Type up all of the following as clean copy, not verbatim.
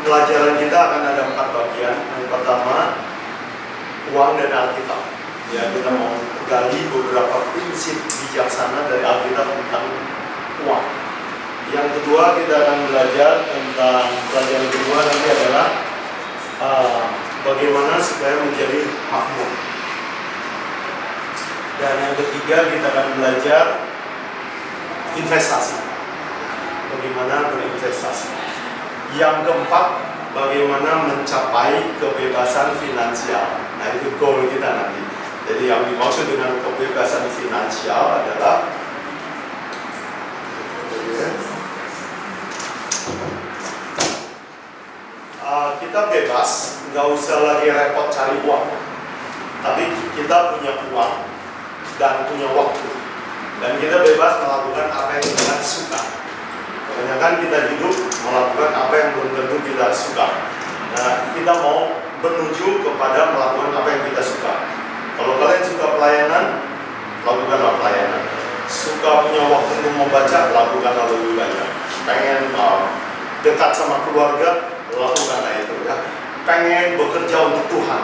Pelajaran kita akan ada 4 bagian. Yang pertama, uang dan Alkitab. Ya, kita mau gali beberapa prinsip bijaksana dari Alkitab tentang uang. Yang kedua, kita akan belajar tentang pelajaran kedua nanti adalah bagaimana supaya menjadi makmur. Dan yang ketiga, kita akan belajar investasi. Bagaimana berinvestasi. Yang keempat, bagaimana mencapai kebebasan finansial. Nah, itu goal kita nanti. Jadi yang dimaksud dengan kebebasan finansial adalah kita bebas, nggak usah lagi repot cari uang. Tapi kita punya uang dan punya waktu. Dan kita bebas melakukan apa yang kita suka. Kebanyakan kita hidup melakukan apa yang belum tentu kita suka. Nah, kita mau menuju kepada melakukan apa yang kita suka. Kalau kalian suka pelayanan, lakukanlah pelayanan. Suka punya waktu untuk membaca, lakukanlah lebih banyak. Pengen dekat sama keluarga, lakukanlah itu ya. Pengen bekerja untuk Tuhan,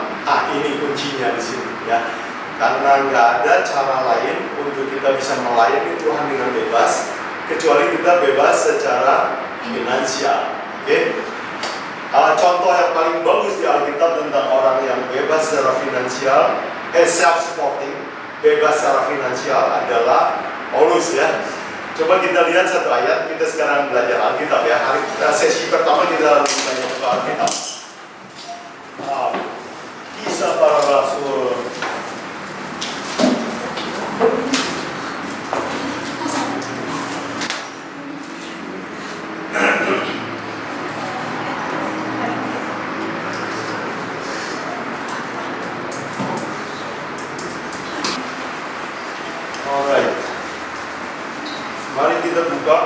ini kuncinya di sini ya. Karena nggak ada cara lain untuk kita bisa melayani Tuhan dengan bebas, kecuali kita bebas secara finansial. Oke? Contoh yang paling bagus di Alkitab tentang orang yang bebas secara finansial, self-supporting, bebas secara finansial adalah Paulus ya. Coba kita lihat satu ayat, kita sekarang belajar Alkitab ya. Hari sesi pertama kita lebih banyak ke Alkitab. Kisah para Rasul. Alright. Mari kita buka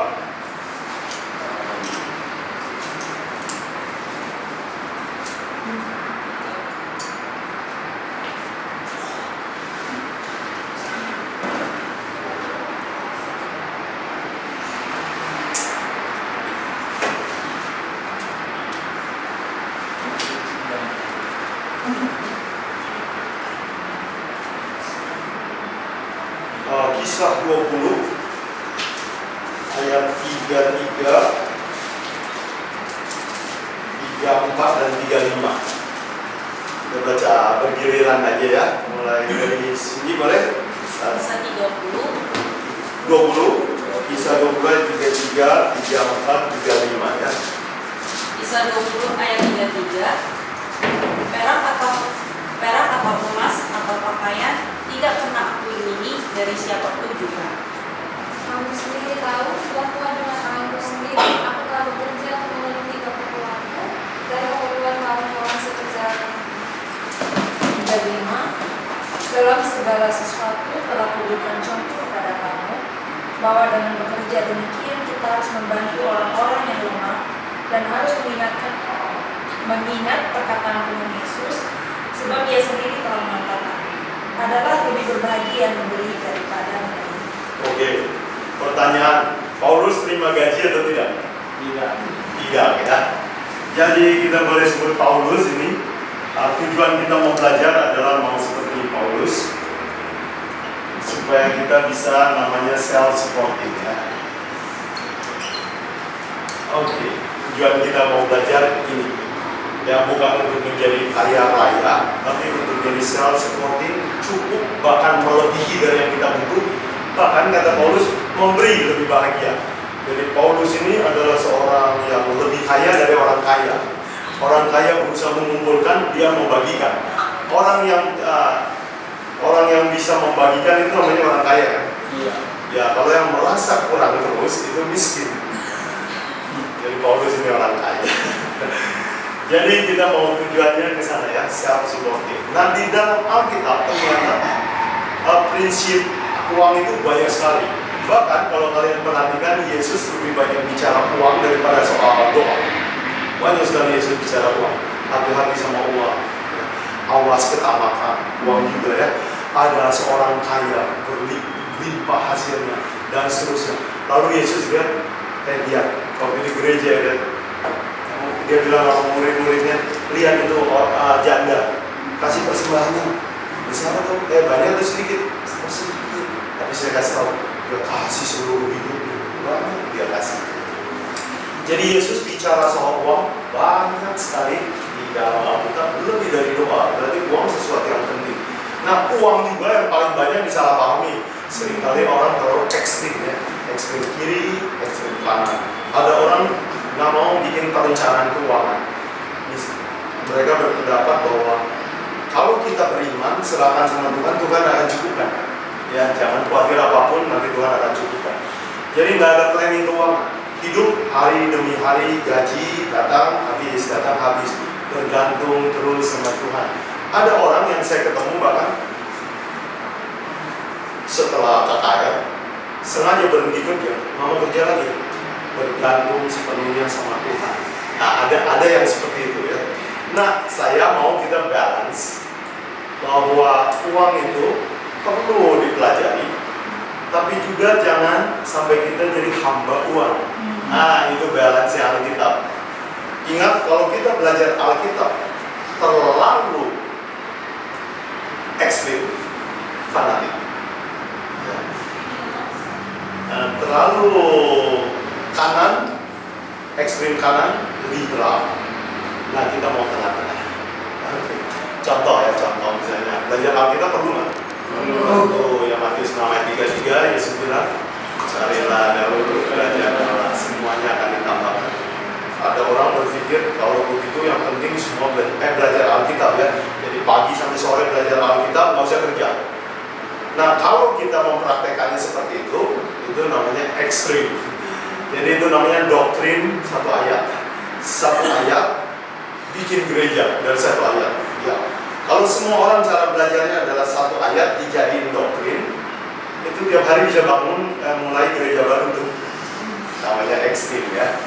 Kisah 20 ayat 33, 34 dan 35. Kita baca bergiliran aja ya. Mulai dari sini boleh? Kisah 20, Kisah 20 ayat 33, 34, 35 ya. Kisah 20 ayat 33. Perak atau emas atau pakaian tidak pernah aku ingini dari siapapun juga. Kamu sendiri tahu bahwa dengan tanganku sendiri aku telah bekerja untuk memenuhi keperluanku dan keperluan kawan-kawan sekerjaku. 35. Dalam segala sesuatu telah kuberikan contoh kepada kamu bahwa dengan bekerja demikian kita harus membantu orang-orang yang lemah dan harus mengingat perkataan Tuhan Yesus, sebab Ia sendiri telah mengatakan, adalah lebih berbahagia memberi daripada menerima. Oke, pertanyaan, Paulus terima gaji atau tidak? Tidak ya. Jadi kita boleh sebut Paulus ini, tujuan kita mau belajar adalah mau seperti Paulus, supaya kita bisa namanya self-supporting ya. Oke, tujuan kita mau belajar ini. Ya, bukan untuk menjadi kaya raya, tapi untuk menjadi self-supporting, cukup bahkan melebihi dari yang kita butuh. Bahkan kata Paulus, memberi lebih bahagia. Jadi Paulus ini adalah seorang yang lebih kaya dari orang kaya. Orang kaya berusaha mengumpulkan, dia membagikan. Orang yang bisa membagikan itu namanya orang kaya kan? Iya. Ya, kalau yang merasa kurang terus itu miskin. Jadi Paulus ini orang kaya. Jadi kita mau tujuannya ke sana ya, self-supporting. Nah, di dalam Alkitab ternyata prinsip uang itu banyak sekali. Bahkan kalau kalian perhatikan, Yesus lebih banyak bicara uang daripada soal doa. Banyak sekali Yesus bicara uang. Hati-hati sama uang. Awas ketamakan, uang juga ya. Ada seorang kaya, berlimpah hasilnya, dan seterusnya. Lalu Yesus lihat waktu di gereja ya, Dia bilang sama murid-muridnya, lihat itu janda, kasih persembahannya. Misalnya tuh, banyak atau sedikit? Sedikit. Tapi saya kasih tahu, dia kasih seluruh hidupnya. Banyak dia kasih. Jadi Yesus bicara soal uang banyak sekali di dalam Alkitab, lebih dari doa. Berarti uang sesuatu yang penting. Nah, uang juga yang paling banyak disalahpahami. Seringkali orang terlalu ekstrim ya, ekstrim kiri, ekstrim kanan. Ada orang nggak mau bikin perencanaan keuangan. Mereka berpendapat bahwa kalau kita beriman, serahkan sama Tuhan, Tuhan akan cukupkan. Ya, jangan khawatir apapun, nanti Tuhan akan cukupkan. Jadi nggak ada planning keuangan. Hidup hari demi hari, gaji datang habis, bergantung terus sama Tuhan. Ada orang yang saya ketemu bahkan setelah KKR sengaja berhenti kerja, mau kerja lagi, bergantung sepenuhnya sama Tuhan. Nah, ada yang seperti itu ya. Nah, saya mau kita balance bahwa uang itu perlu dipelajari, tapi juga jangan sampai kita jadi hamba uang. Nah, itu balance yang Alkitab. Ingat, kalau kita belajar Alkitab terlalu ekstrim, fanatik, terlalu kanan, ekstrim kanan, liberal. Nah, kita mau tengah-tengah. Contoh misalnya, belajar Alkitab perlu nggak? Perlu. Ya, Matius 6 ayat 33, Yesus bilang, carilah dahulu kerajaan Allah, semuanya akan ditambahkan. Ada orang berpikir kalau begitu yang penting semua belajar Alkitab ya. Jadi pagi sampai sore belajar Alkitab, nggak usah kerja. Nah, kalau kita mempraktekannya seperti itu namanya ekstrim. Jadi itu namanya doktrin satu ayat. Satu ayat bikin gereja dari satu ayat. Ya. Kalau semua orang cara belajarnya adalah satu ayat dijadiin doktrin, itu tiap hari bisa bangun mulai gereja baru tuh. Namanya ekstrim ya.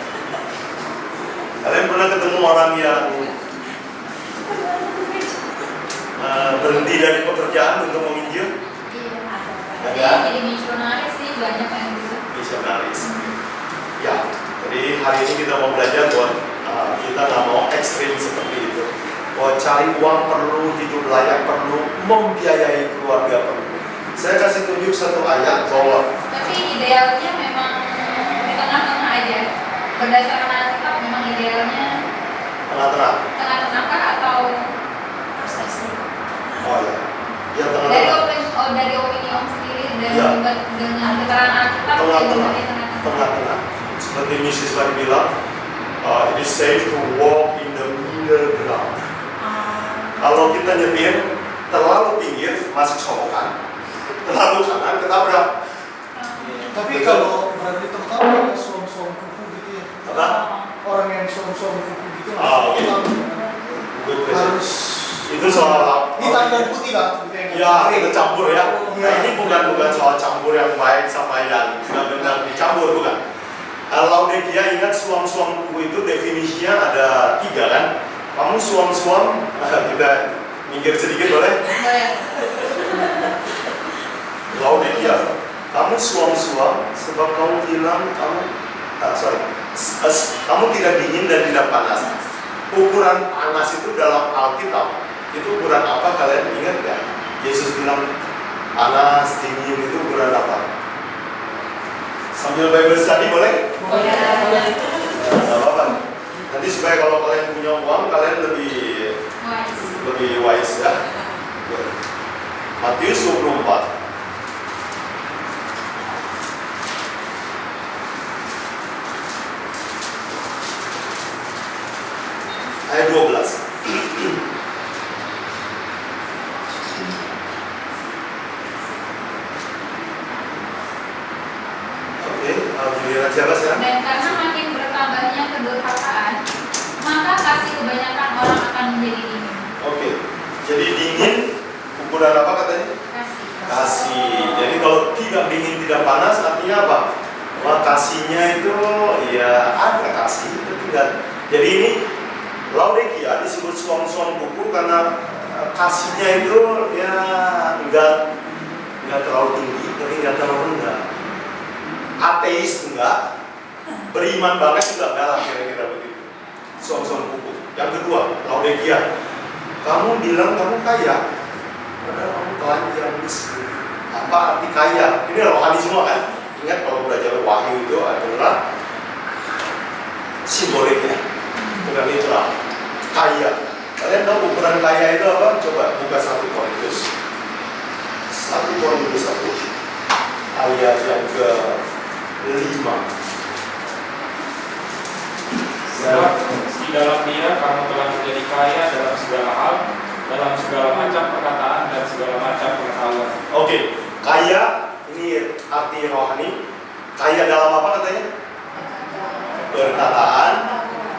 Kalian pernah ketemu orang yang berhenti dari pekerjaan untuk meminjam? Iya, jadi misionaris sih banyak yang gitu. Misionaris. Ya, jadi hari ini kita mau belajar bahwa kita nggak mau ekstrim seperti itu. Bahwa cari uang perlu, hidup layak perlu, membiayai keluarga perlu. Saya kasih tunjuk satu ayat bahwa tapi idealnya memang di tengah-tengah aja. Berdasarkan Alkitab memang idealnya tengah-tengah. Tengah-tengah kah atau Oh ya, ya dari tengah-tengah. dari opini Om sendiri dan Ya. dengan keterangan Alkitab Tengah-tengah. Seperti Mrs. Wadi bilang, it is safe to walk in the middle ground. Kalau kita nyetir terlalu pinggir masuk solokan, terlalu kanan ketabrak. Tapi kalau berarti terutama ada suam-suam kuku gitu ya. Apa? Orang yang suam-suam kuku gitu Oke. Good question. harus Itu soal hitam dan putih lah. ya, kita campur ya. Nah, Iya. ini bukan soal campur yang baik sama yang benar-benar dicampur, bukan. Laodikia, ingat suam-suam kuku itu definisinya ada 3 kan. Kamu suam-suam, kita minggir sedikit boleh? Laodikia, kamu suam-suam sebab kamu bilang kamu tidak dingin dan tidak panas. Ukuran panas itu dalam Alkitab itu ukuran apa, kalian ingat nggak? Yesus bilang panas, dingin itu ukuran apa? Sambil Bible study boleh? Oh ya. Nggak apa-apa. Nanti supaya kalau kalian punya uang, kalian lebih wise ya. Matius 24. Ayat 12. Giliran siapa sekarang? Dan karena makin bertambahnya kedurhakaan, maka kasih kebanyakan orang akan menjadi dingin. Oke. Jadi dingin ukuran apa katanya? Kasih. Jadi kalau tidak dingin tidak panas artinya apa? Wah, kasihnya itu ya ada kasih itu tidak. Jadi ini Laodikia disebut suam-suam kuku karena kasihnya itu ya enggak terlalu tinggi tapi enggak terlalu rendah. Ateis enggak, beriman banget juga enggak lah, kira-kira begitu. suam-suam kuku. Yang kedua, Laodikia, kamu bilang kamu kaya, padahal kamu telanjang miskin. Apa arti kaya? Ini rohani semua kan? Ingat kalau belajar wahyu itu adalah simboliknya, bukan literal. Kaya. Kalian tahu ukuran kaya itu apa? Coba buka 1 Korintus 1 ayat yang ke-5. Sebab di dalam Dia kamu telah menjadi kaya dalam segala hal, dalam segala macam perkataan dan segala macam pengetahuan. Oke, kaya ini arti rohani. Kaya dalam apa katanya? Perkataan,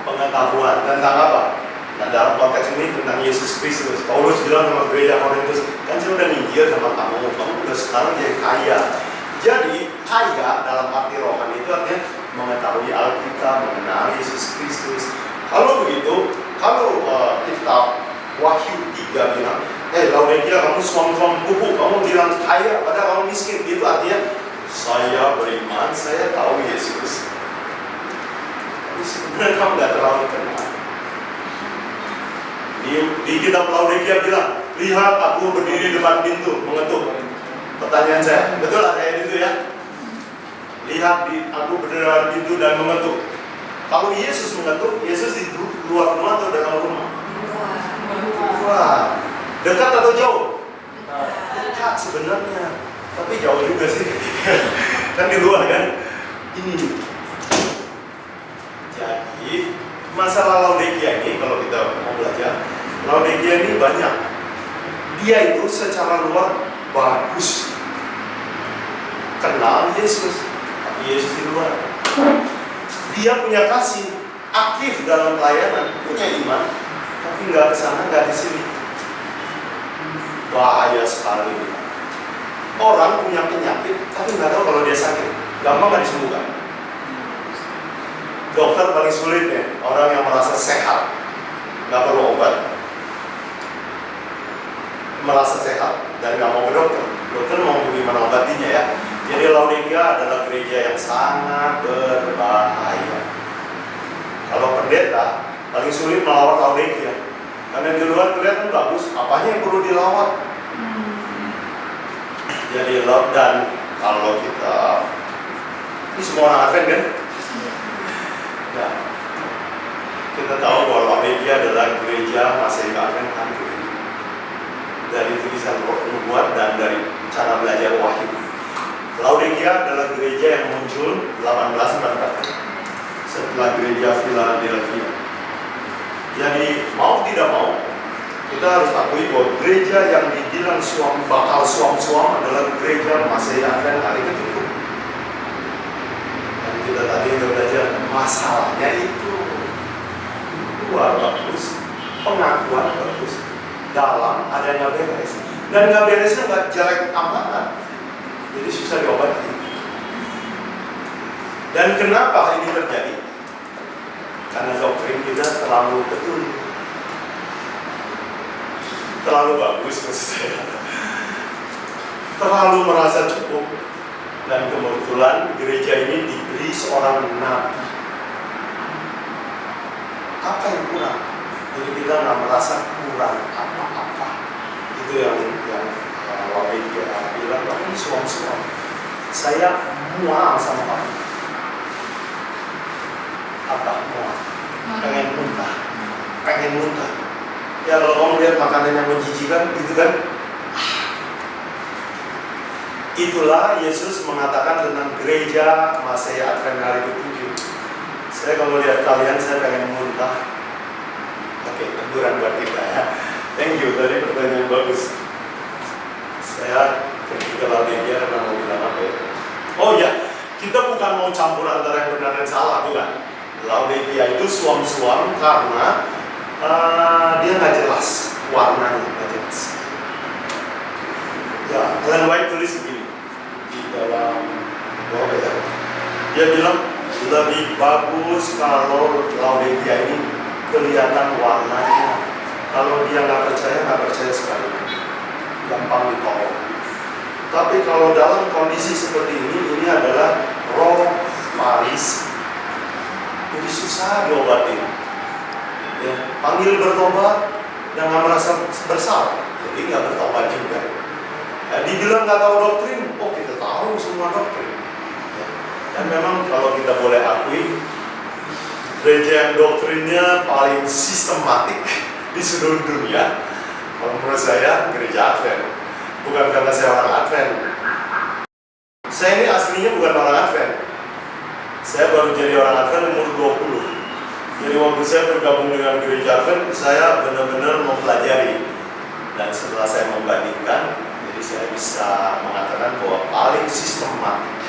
pengetahuan. Tentang apa? Nah, dalam konteks ini tentang Yesus Kristus. Paulus bilang sama gereja Korintus, kan saya udah ninjil sama kamu udah sekarang jadi kaya. Jadi kaya dalam arti rohani itu artinya mengetahui Alkitab, mengenal Yesus Kristus. Kalau begitu, kalau kitab Wahyu 3 bilang, Laodikia kamu suam-suam kuku, kamu bilang kaya padahal kamu miskin, itu artinya saya beriman, saya tahu Yesus. Tapi sebenarnya kamu gak terlalu kenal. Di kitab Laodikia bilang, lihat aku berdiri depan pintu mengetuk. Pertanyaan saya, betul ada ayat itu ya? Lihat aku berdiri depan pintu dan mengetuk. Kalau Yesus mengetuk, Yesus di luar rumah atau dalam rumah? Wah, dekat atau jauh? Dekat sebenarnya, tapi jauh juga sih. Kan di luar kan? Ini. Jadi masalah Laodikia ini kalau kita mau belajar, Laodikia ini banyak. Dia itu secara luar bagus, kenal Yesus, tapi Yesus di luar. Dia punya kasih, aktif dalam pelayanan, punya iman, tapi nggak kesana, nggak di sini. Bahaya sekali. Orang punya penyakit, tapi nggak tahu kalau dia sakit, gampang nggak disembuhkan. Dokter paling sulit ya, orang yang merasa sehat, nggak perlu obat, merasa sehat dan nggak mau ke dokter. Dokter mau bagaimana obatinya ya. Jadi Laodikia adalah gereja yang sangat berbahaya. Kalau pendeta paling sulit melawat Laodikia, karena di luar kelihatan bagus, apanya yang perlu dilawat. Jadi dan kalau kita ini semua orang Advent kan? Ya, kita tahu bahwa Laodikia adalah gereja Masehi Advent hancur. Dari tulisan nubuat dan dari cara belajar wahyu. Laodikia adalah gereja yang muncul 1844 setelah gereja Philadelphia. Jadi mau tidak mau kita harus akui bahwa gereja yang dibilang bakal suam-suam adalah gereja Masehi Advent hari ke-7. Dan kita tadi sudah belajar masalahnya itu luar bagus, pengakuan bagus, dalam ada yang nggak beres, dan nggak beresnya nggak jelek amat, jadi susah diobati. Dan kenapa ini terjadi? Karena doktrin kita terlalu betul, terlalu bagus maksud saya, terlalu merasa cukup. Dan kebetulan gereja ini diberi seorang nabi. Apa yang kurang? Jadi kita nggak merasa kurang apa-apa. Itu yang Laodikia bilang, ini suam-suam. Saya mual sama kamu. Apa mual? Pengen muntah. Ya kalau kamu lihat makanan yang menjijikan, gitu kan? Itulah Yesus mengatakan tentang gereja Masehi Advent hari ke-7. Saya kalau lihat kalian, saya pengen muntah. Oke, teguran buat kita ya. Thank you, tadi pertanyaan bagus. Saya pergi ke Laodikia karena mau bilang apa ya? Oh ya, kita bukan mau campur antara yang benar dan salah, bukan. Laodikia itu suam-suam karena dia nggak jelas warnanya, nggak jelas. Ya, Ellen White tulis begini di dalam ya. Dia bilang lebih bagus kalau Laodikia ini kelihatan warnanya. Kalau dia nggak percaya sekali, gampang ditolong. Tapi kalau dalam kondisi seperti ini adalah roh Farisi, jadi susah diobatin. Panggil bertobat, yang nggak merasa bersalah, jadi nggak bertobat juga. Dibilang nggak tahu doktrin, oh kita tahu semua doktrin. Ya. Dan memang kalau kita boleh akui, gereja yang doktrinnya paling sistematik di seluruh dunia, kalau menurut saya gereja Advent. Bukan karena saya orang Advent. Saya ini aslinya bukan orang Advent. Saya baru jadi orang Advent umur 20. Jadi waktu saya bergabung dengan gereja Advent, saya benar-benar mempelajari. Dan setelah saya membandingkan, jadi saya bisa mengatakan bahwa paling sistematik.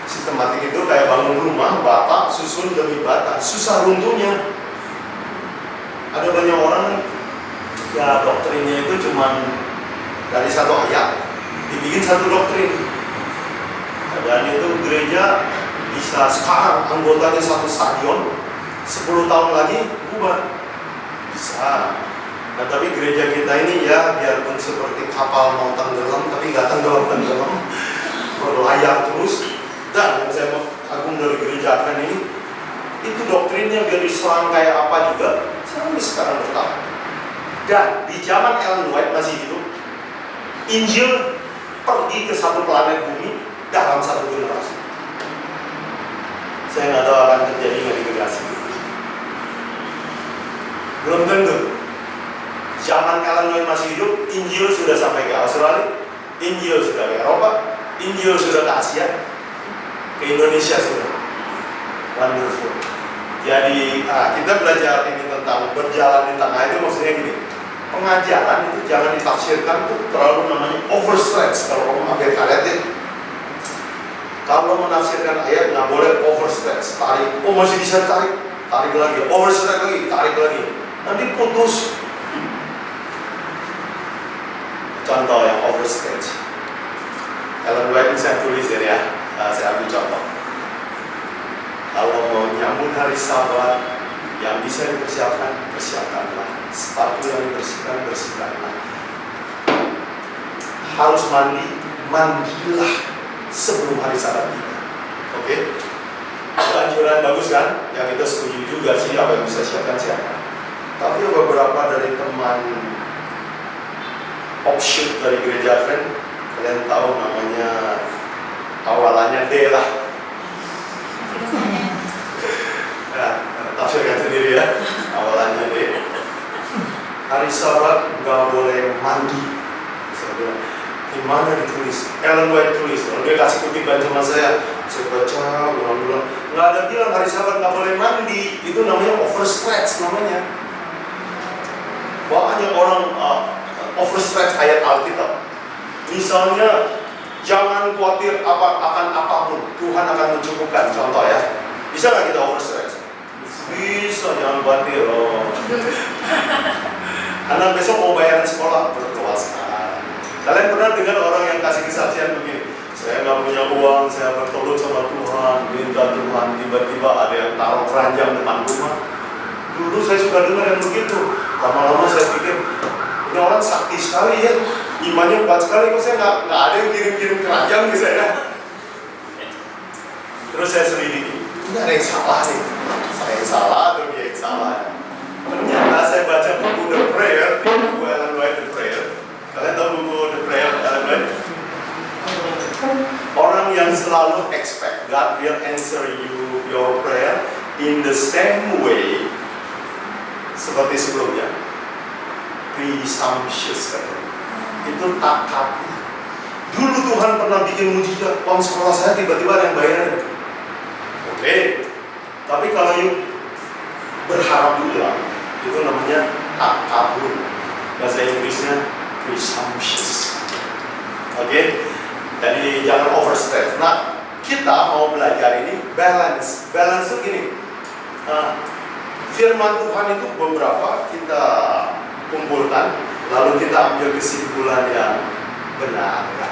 Sistematik itu kayak bangun rumah, bata, susun demi bata, susah runtuhnya. Ada banyak orang, ya doktrinnya itu cuma dari satu ayat, dibikin satu doktrin. Dan itu gereja bisa sekarang anggotanya satu stadion, 10 tahun lagi bubar. Bisa. Nah tapi gereja kita ini ya biarpun seperti kapal mau tenggelam, tapi nggak tenggelam, berlayar terus. Dan yang saya kagum dari gereja Advent ini, itu doktrinnya biar diserang kayak apa juga, sampai sekarang bertahan. Dan di zaman Ellen White masih hidup, Injil pergi ke satu planet bumi dalam satu generasi. Saya nggak tahu akan terjadi nggak di generasi ini. Belum tentu. Zaman Ellen White masih hidup, Injil sudah sampai ke Australia, Injil sudah ke Eropa, Injil sudah ke Asia, ke Indonesia sudah. Wonderful. Jadi kita belajar ini tentang berjalan di tengah itu maksudnya gini. Pengajaran itu jangan ditafsirkan tuh terlalu namanya overstretch. Kalau kamu ambil karet, kalau menafsirkan ayat nggak boleh overstretch. Tarik, oh masih bisa tarik, tarik lagi, overstretch lagi, tarik lagi. Nanti putus. Contoh yang overstretch. Ellen White saya tulis ya, saya ambil contoh. Kalau mau nyambut hari Sabat yang bisa dipersiapkan, persiapkanlah. Sepatu yang dibersihkan, bersihkanlah. Harus mandi, mandilah sebelum hari Sabat kita. Oke? Anjuran bagus kan? Yang kita setuju juga sih, apa yang bisa siapkan. Tapi beberapa dari teman offshoot dari gereja Advent, kalian tahu namanya awalannya D lah. Nah, tafsirkan sendiri ya, awalannya D. Hari Sabat nggak boleh mandi. Saya bilang, di mana ditulis? Ellen White tulis. Kalau dia kasih kutipan sama saya baca, ulang-ulang. Nggak ada bilang hari Sabat nggak boleh mandi. Itu namanya overstretch namanya. Banyak orang overstretch ayat Alkitab. Misalnya, jangan khawatir akan apapun, Tuhan akan mencukupkan. Contoh ya, bisa nggak kita overstretch? Bisa, jangan khawatir. Anak besok mau bayaran sekolah, berkuasa. Kalian pernah dengar orang yang kasih kesaksian begini? Saya nggak punya uang, saya bertolut sama Tuhan, minta Tuhan. Tiba-tiba ada yang taruh keranjang depan rumah. Dulu saya suka dengar yang begitu. Lama-lama saya pikir, ini orang sakti sekali ya, imannya kuat sekali. Kok saya nggak ada yang kirim-kirim keranjang ke saya. Terus saya selidiki, ini ada yang salah nih. Saya yang salah atau dia yang salah? Ternyata saya baca buku The Prayer, buku Ellen White The Prayer. Kalian tahu buku The Prayer Ellen White? Orang yang selalu expect God will answer your prayer in the same way seperti sebelumnya. Presumptuous katanya. Itu takab. Dulu Tuhan pernah bikin mujizat, uang sekolah saya tiba-tiba ada yang bayarin. Oke. Tapi kalau yuk berharap diulang, itu namanya takabur. Bahasa Inggrisnya presumptuous. Oke. Jadi jangan overstretch. Nah, kita mau belajar ini balance. Balance itu gini. Firman Tuhan itu beberapa kita kumpulkan, lalu kita ambil kesimpulan yang benar. Ya.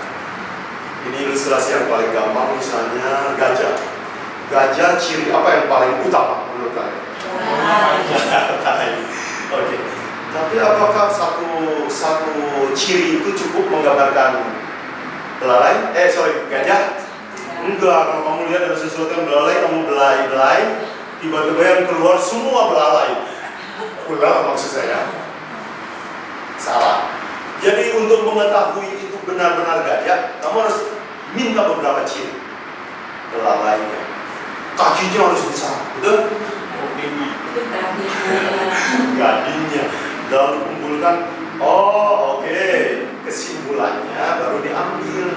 Ini ilustrasi yang paling gampang, misalnya gajah. Gajah ciri apa yang paling utama menurut kalian? Oke. Tapi apakah satu ciri itu cukup menggambarkan belalai? Gajah? Enggak, kalau kamu lihat ada sesuatu yang belalai, kamu belai-belai, tiba-tiba yang keluar semua belalai. populer maksud saya. Salah. Jadi untuk mengetahui itu benar-benar gajah, kamu harus minta beberapa ciri. Belalainya, kakinya harus besar, betul? Gadingnya, lalu kumpulkan. Oh, oke. Kesimpulannya baru diambil.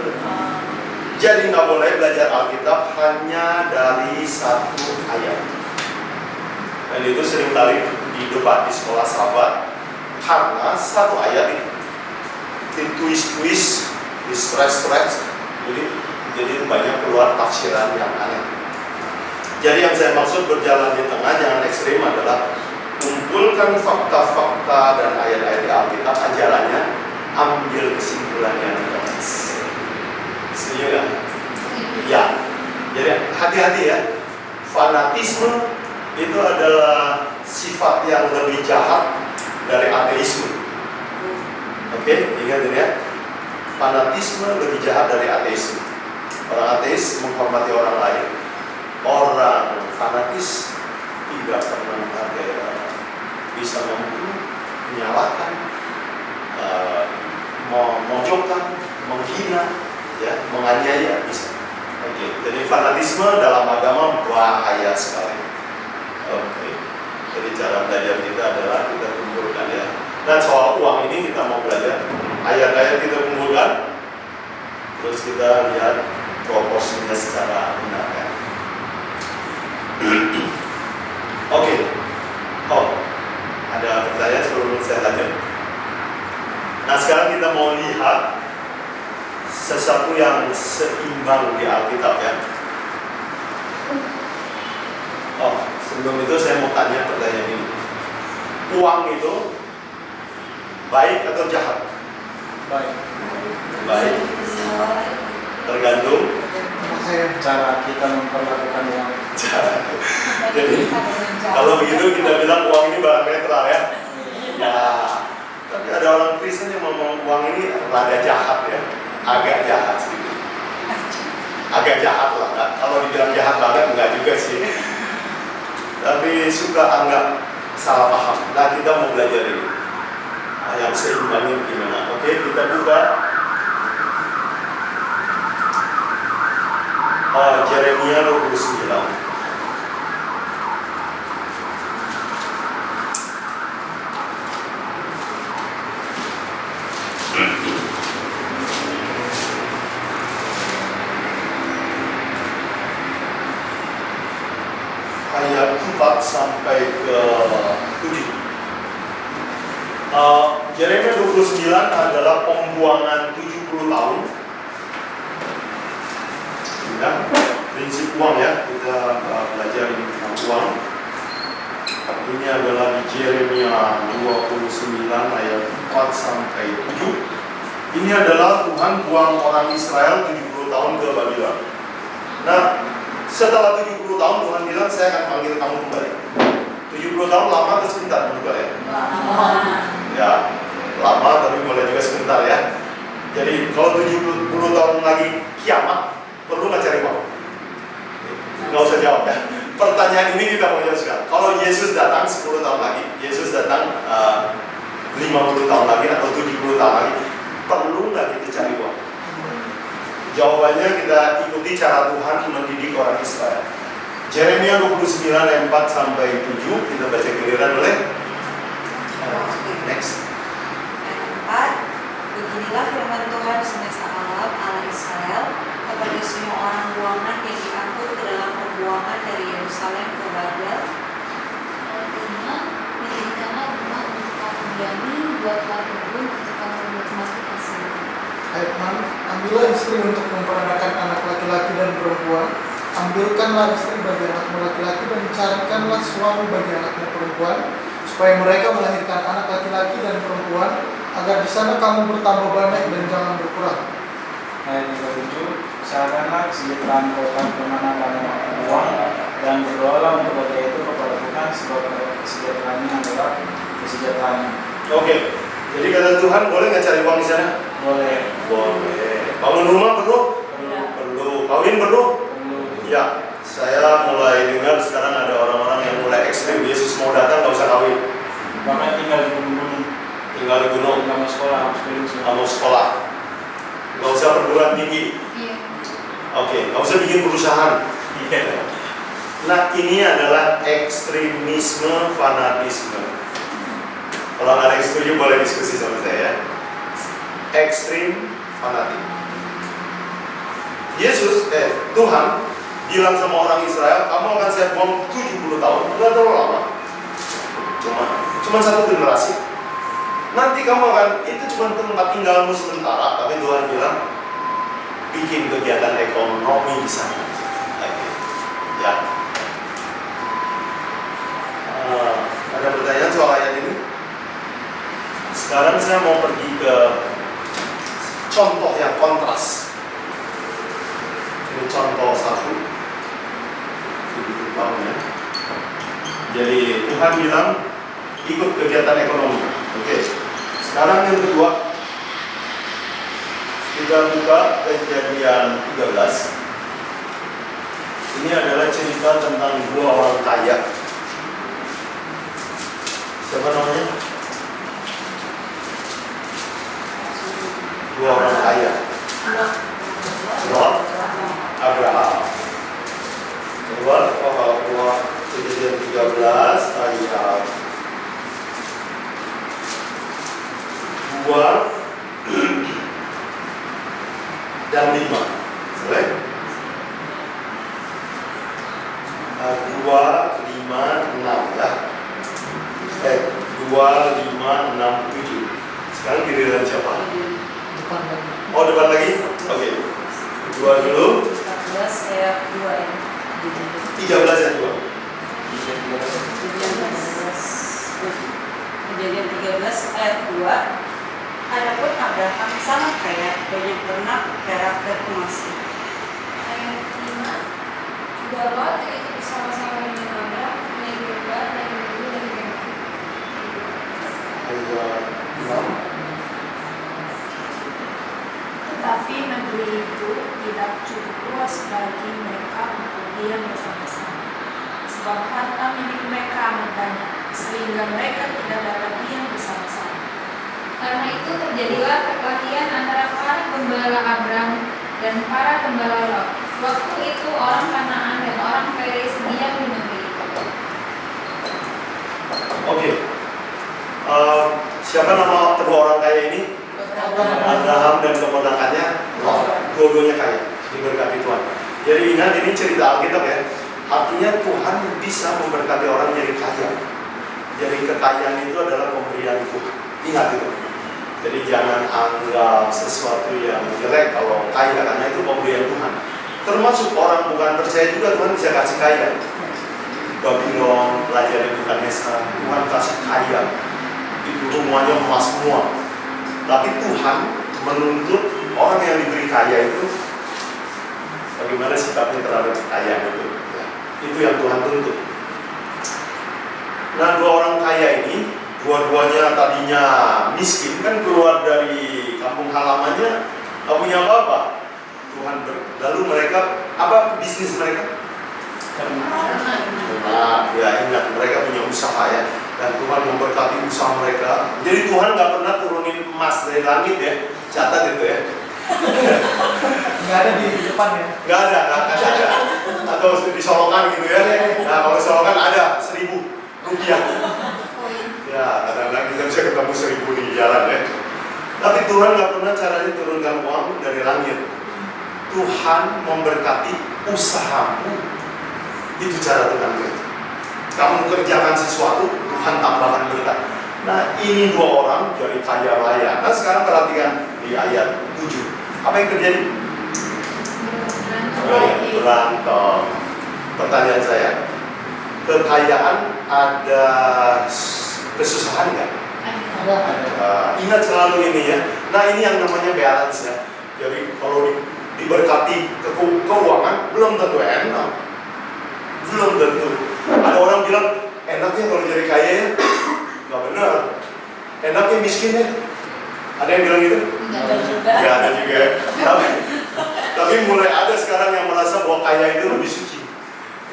Jadi nggak boleh belajar Alkitab hanya dari satu ayat. Dan itu seringkali didebat di sekolah sahabat karena satu ayat itu twist, di stretch, jadi banyak keluar tafsiran yang aneh. Jadi yang saya maksud berjalan di tengah, jangan ekstrim, adalah kumpulkan fakta-fakta dan ayat-ayat di Alkitab, ajarannya, ambil kesimpulan yang jelas. Setuju ya? Ya. Jadi hati-hati ya. Fanatisme itu adalah sifat yang lebih jahat dari ateisme. Oke, ingat ini ya. Fanatisme lebih jahat dari ateisme. Orang ateis menghormati orang lain. Orang fanatis tidak pernah menghargai orang, bisa membunuh, menyalahkan, memojokkan, menghina, ya, menganiaya bisa. Oke, jadi fanatisme dalam agama bahaya sekali. Oke, jadi cara belajar kita adalah kita kumpulkan ya. Dan soal uang ini kita mau belajar ayat-ayat kita kumpulkan, terus kita lihat proporsinya secara benar ya. Oke. Oh, ada pertanyaan sebelum saya lanjut. Nah, sekarang kita mau lihat sesuatu yang seimbang di Alkitab ya. Oh, sebelum itu saya mau tanya pertanyaan ini. Uang itu baik atau jahat? Baik. Baik. Tergantung cara kita memperlakukan uang. Jadi kalau begitu kita bilang uang ini barang netral ya. Ya, tapi ada orang Kristen yang ngomong uang ini rada jahat ya, agak jahat sedikit. Agak jahat lah, nah, kalau dibilang jahat banget enggak juga sih. Tapi suka anggap salah paham. Nah, kita mau belajar ini. Yang seimbangnya gimana? Oke, kita buka Yeremia 29. Ayat 4 sampai ke 7. Yeremia 29 adalah pembuangan 70 tahun. Ya, prinsip uang ya, kita belajar tentang uang. Ini adalah di Yeremia 29 ayat 4 sampai 7. Ini adalah Tuhan buang orang Israel 70 tahun ke Babylon. Nah, setelah 70 tahun Tuhan bilang, saya akan panggil kamu kembali. 70 tahun lama atau sebentar juga ya? Ya, lama tapi boleh juga sebentar ya. Jadi kalau 70 tahun lagi kiamat, perlu nggak cari uang? Nggak usah jawab ya. Pertanyaan ini kita mau jawab sekarang. Kalau Yesus datang 10 tahun lagi, Yesus datang 50 tahun lagi atau 70 tahun lagi, perlu nggak kita cari uang? Jawabannya kita ikuti cara Tuhan mendidik orang Israel. Yeremia 29 ayat 4 sampai 7, kita baca giliran boleh? Next. Ayat 4, beginilah firman Tuhan semesta alam Allah Israel kepada semua orang buangan yang diangkut ke dalam pembuangan dari Yerusalem ke Babel. Menjadikanlah rumah untuk kamu diami, buatlah kebun untuk kamu menikmati hasilnya. Ayat 6, ambillah istri untuk memperanakan anak laki-laki dan perempuan. Ambilkanlah istri bagi anakmu laki-laki dan carikanlah suami bagi anakmu perempuan, supaya mereka melahirkan anak laki-laki dan perempuan, agar di sana kamu bertambah banyak dan jangan berkurang. Ayat 37, usahakanlah kesejahteraan kota kemana kamu makan uang, dan berdoalah untuk kota itu kepada Tuhan, sebab kesejahteraannya adalah kesejahteraannya. Oke, jadi kata Tuhan, boleh nggak cari uang di sana? Boleh. Boleh. Bangun rumah perlu? Perlu. Kawin perlu? Ya, saya mulai dengar sekarang ada orang-orang yang mulai ekstrim. Yesus mau datang nggak usah kawin. Mau sekolah, nggak usah perguruan tinggi, Iya. oke, nggak usah bikin perusahaan. Nah, ini adalah ekstremisme fanatisme. Kalau nggak ada yang setuju boleh diskusi sama saya ya. Ekstrim fanatik. Tuhan bilang sama orang Israel, kamu akan saya buang 70 tahun. Nggak terlalu lama. Cuma satu generasi. Nanti kamu akan, itu cuma tempat tinggalmu sementara. Tapi Tuhan bilang, bikin kegiatan ekonomi di sana. Ya. Ada pertanyaan soal ayat ini? Sekarang saya mau pergi ke contoh yang kontras. Ini contoh satu. Jadi Tuhan bilang ikut kegiatan ekonomi. Oke. Sekarang yang kedua, kita buka Kejadian 13. Ini adalah cerita tentang dua orang kaya. Siapa namanya? Dua orang kaya. Lot, Abraham. Coba bahwa Kejadian 13 ayat 2 dan 5. Boleh? 2, 5, 6 ya. 2, 5, 6, 7. Sekarang giliran siapa? Depan lagi. Oh, depan lagi? Oke. 2 dulu. 14 ayat 2 ya. 13 ya 2. Kejadian 13 ayat 2. Adapun Abraham sangat kaya, banyak ternak, perak, dan emas. Ayat 5. Juga Lot itu bersama-sama dengan Abraham, naik domba, naik lembu, dan kemah. Ayat 6. Tetapi negeri itu tidak cukup luas bagi mereka untuk diam bersama-sama. Sebab harta milik mereka amat banyak, sehingga mereka tidak dapat diam bersama-sama. Karena itu terjadilah perkelahian antara para gembala Abram dan para gembala Lot. Waktu itu orang Kanaan dan orang Periz diam di negeri itu. Oke. Siapa nama kedua orang kaya ini? Abraham dan keponakannya Lot. Dua-duanya kaya, diberkati Tuhan. Jadi ingat ini cerita Alkitab ya. Artinya Tuhan bisa memberkati orang jadi kaya. Jadi kekayaan itu adalah pemberian Tuhan. Ingat itu. Jadi jangan anggap sesuatu yang jelek kalau kaya, karena itu pemberian Tuhan. Termasuk orang bukan percaya juga Tuhan bisa kasih kaya. Babylon, Raja Nebukadnezar, Tuhan kasih kaya. Itu semuanya emas semua. Tapi Tuhan menuntut orang yang diberi kaya itu bagaimana sikapnya terhadap kekayaan itu. Ya, itu yang Tuhan tuntut. Nah, dua orang kaya ini, dua-duanya tadinya miskin, kan keluar dari kampung halamannya, gak punya apa-apa. Lalu mereka, apa bisnis mereka? Nah, ya ingat, mereka punya usaha ya. Dan Tuhan memberkati usaha mereka. Jadi Tuhan gak pernah turunin emas dari langit ya. Catat itu ya. Nggak ada di depan ya. Gak ada. Atau di Solokan gitu ya. Nah, kalau di Solokan ada 1.000 rupiah. Ya, kadang-kadang kita bisa ketemu 1.000 di jalan ya. Tapi Tuhan gak pernah caranya turunkan uang dari langit. Tuhan memberkati usahamu. Itu cara Tuhan bekerja. Kamu kerjakan sesuatu, Tuhan tambahkan berkat. Nah, ini dua orang jadi kaya raya. Nah, sekarang perhatikan di ayat 7. Apa yang terjadi? Berantem. Pertanyaan saya, kekayaan ada kesusahan nggak? Ingat selalu ini ya. Nah, ini yang namanya balance ya. Jadi kalau diberkati keuangan belum tentu enak. Belum tentu. Ada orang bilang enaknya kalau jadi kaya ya. Nggak benar. Enaknya miskin ya. Ada yang bilang gitu? Nggak ada juga. Tapi mulai ada sekarang yang merasa bahwa kaya itu lebih suci.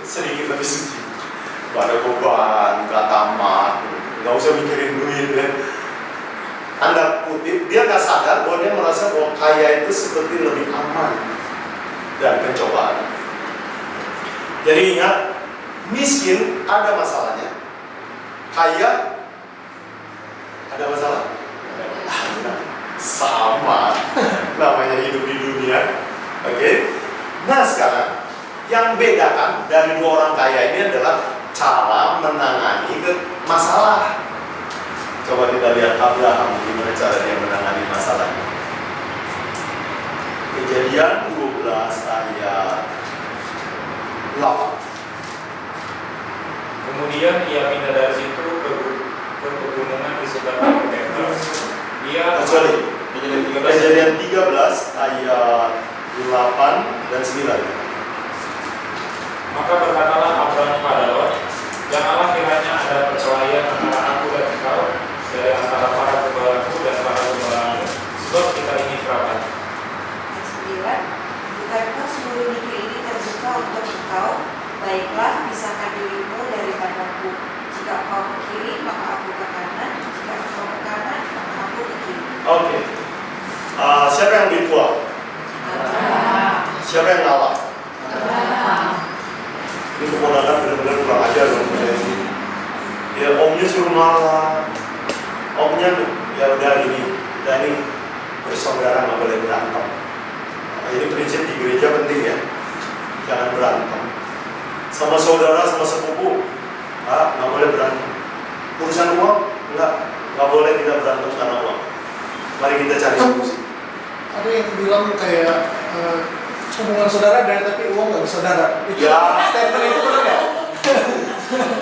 Sedikit lebih suci. Nggak ada beban, nggak tamat, nggak usah mikirin duit ya. Anda tanda kutip, dia nggak sadar bahwa dia merasa bahwa kaya itu seperti lebih aman dan pencobaan. Jadi ingat, miskin ada masalahnya, kaya ada masalah. Sama, namanya hidup di dunia. Oke. Nah sekarang, yang bedakan dari dua orang kaya ini adalah cara menangani masalah. Coba kita lihat Abraham gimana cara dia menangani masalahnya. Kejadian 12 ayat 8. Kemudian ia pindah dari situ ke pegunungan di sebelah Betel. Kejadian 13 ayat 8 dan 9. Maka berkatalah Abraham kepada Lot, janganlah kiranya ada perkelahian antara aku dan engkau, dari antara para gembalaku dan para gembalamu, sebab kita ini kerabat. Ayat 9, bukankah seluruh negeri ini terbuka untuk engkau? Baiklah, pisahkan dirimu daripadaku. Jika engkau ke kiri, maka aku ke kanan. Jika engkau ke kanan, maka aku ke kiri. Oke. Siapa yang lebih tua? Siapa yang ngalah? Ini keponakan benar-benar kurang ajar loh. Ya omnya suruh ngalah. Omnya ya udah ini, kita ini bersaudara nggak boleh berantem. Nah, ini prinsip di gereja penting ya, jangan berantem. Sama saudara, sama sepupu, nggak boleh berantem. Urusan uang, nggak boleh kita berantem karena uang. Mari kita cari solusi. Ada yang bilang kayak hubungan saudara dan tapi uang nggak bersaudara. Itu Ya. statement itu benar nggak?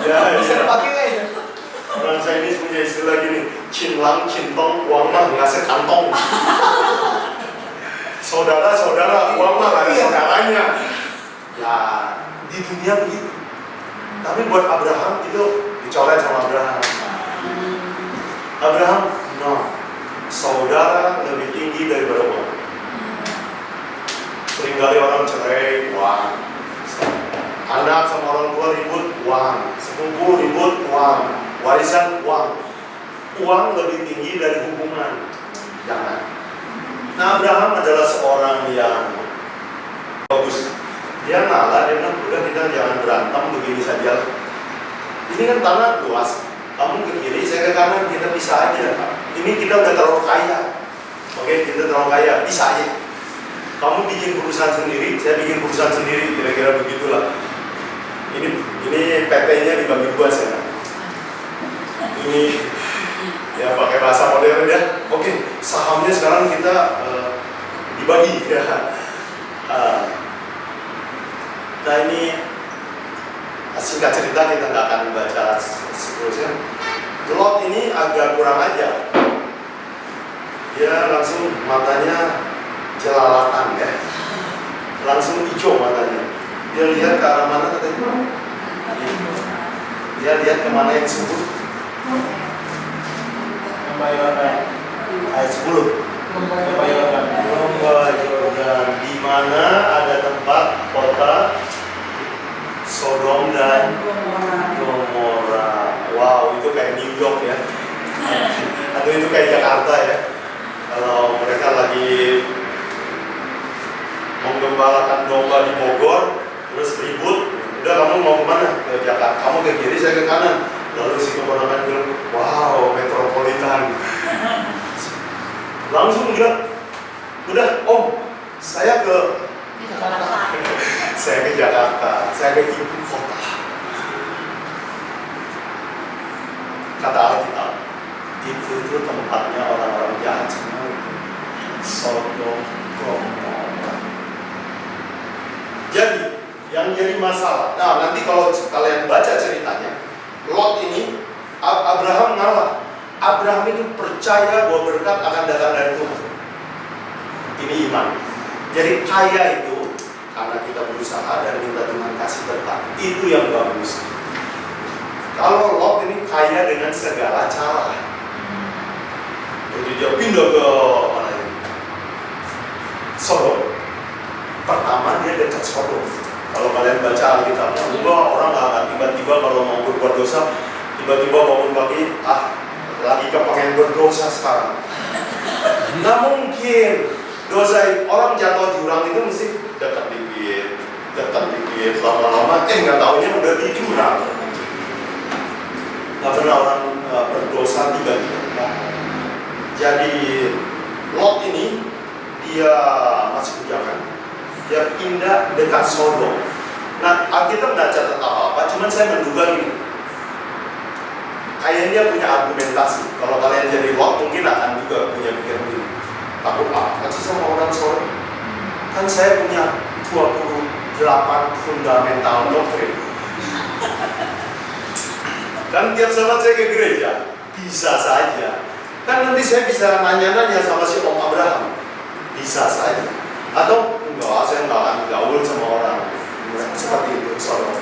Ya, Bisa dipakai nggak itu? Orang Chinese punya istilah gini, cinlang, cintong, uang mah ngasih kantong. Saudara, uang mah nggak ada saudaranya. Ya, di dunia begitu. Tapi buat Abraham itu dicoret sama Abraham. Abraham, no. Saudara lebih tinggi daripada uang. Seringkali orang cerai, uang. Anak sama orang tua ribut, uang. Sepupu ribut, uang. Warisan, uang. Uang lebih tinggi dari hubungan. Jangan. Nah, Abraham adalah seorang yang bagus. Dia ngalah, dia bilang, udah kita jangan berantem begini saja. Ini kan tanah luas. Kamu ke kiri, saya ke kanan, kita bisa aja. Ini kita udah terlalu kaya. Oke, kita terlalu kaya, bisa aja. Kamu bikin perusahaan sendiri, saya bikin perusahaan sendiri, kira-kira begitulah. Ini PT-nya dibagi dua sekarang. Ini ya pakai bahasa modern ya. Oke, sahamnya sekarang kita dibagi ya. Nah ini singkat cerita, kita nggak akan baca seterusnya. Lot ini agak kurang ajar. Dia langsung matanya jelalatan ya, langsung hijau matanya. Dia lihat ke arah mana katanya? Dia lihat kemana yang sebut? Lembah Yordan. Ayat 10. Lembah Yordan. Lembah Yordan, di mana ada tempat kota Sodom dan Gomora. Wow, itu kayak New York ya. Atau itu kayak Jakarta ya. Kalau mereka lagi menggembalakan domba di Bogor, terus ribut, udah kamu mau kemana? Ke Jakarta. Kamu ke kiri, saya ke kanan. Lalu si keponakan bilang, wow, metropolitan. Langsung dia, udah om, saya ke Jakarta. saya ke Jakarta, saya ke ibu kota. Kata Alkitab, itu tempatnya orang-orang jahat semua itu. Sodom, Gomora. Jadi, yang jadi masalah, nah nanti kalau kalian baca ceritanya, Lot ini, Abraham ngalah. Abraham itu percaya bahwa berkat akan datang dari Tuhan. Ini iman. Jadi kaya itu karena kita berusaha dan minta Tuhan kasih berkat. Itu yang bagus. Kalau Lot ini kaya dengan segala cara. Jadi dia pindah ke mana ini? Sodom. Pertama dia dekat Sodom. Kalau kalian baca Alkitabnya, orang nggak akan tiba-tiba kalau mau berbuat dosa, tiba-tiba bangun pagi, lagi kepengen berdosa sekarang. Nggak mungkin. Dosa orang jatuh jurang itu mesti dekat dikit, lama-lama nggak taunya udah di jurang. Nggak pernah orang berdosa tiga-tiga. Jadi Lot ini dia masih bujangan, dia pindah dekat Sodom. Nah, Alkitab nggak catat apa-apa, cuman saya menduga ini. Kayaknya dia punya argumentasi. Kalau kalian jadi Lot mungkin akan juga punya pikiran ini. Takut apa sih sama orang Sodom? Kan saya punya 28 fundamental doktrin. Kan tiap saat saya ke gereja, bisa saja. Kan nanti saya bisa nanya-nanya sama si Om Abraham. Bisa saja. Atau enggak, saya nggak akan gaul sama orang. Seperti itu, Sodom.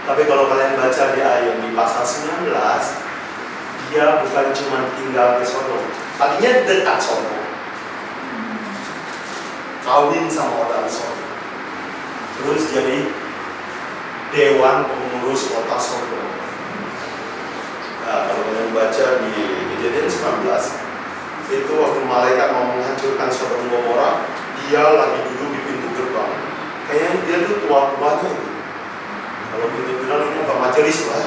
Tapi kalau kalian baca di ayat di pasal 19, dia bukan cuma tinggal di Sodom. Tadinya dekat Sodom. Kawin sama orang Sodom. Terus jadi dewan pengurus kota Sodom. Nah, kalau kalian baca di Kejadian 19, itu waktu malaikat mau menghancurkan Sodom Gomora, dia lagi duduk di pintu gerbang. Kayaknya dia tuh tua-tuanya itu. Kalau kita bilang ini apa, majelis lah.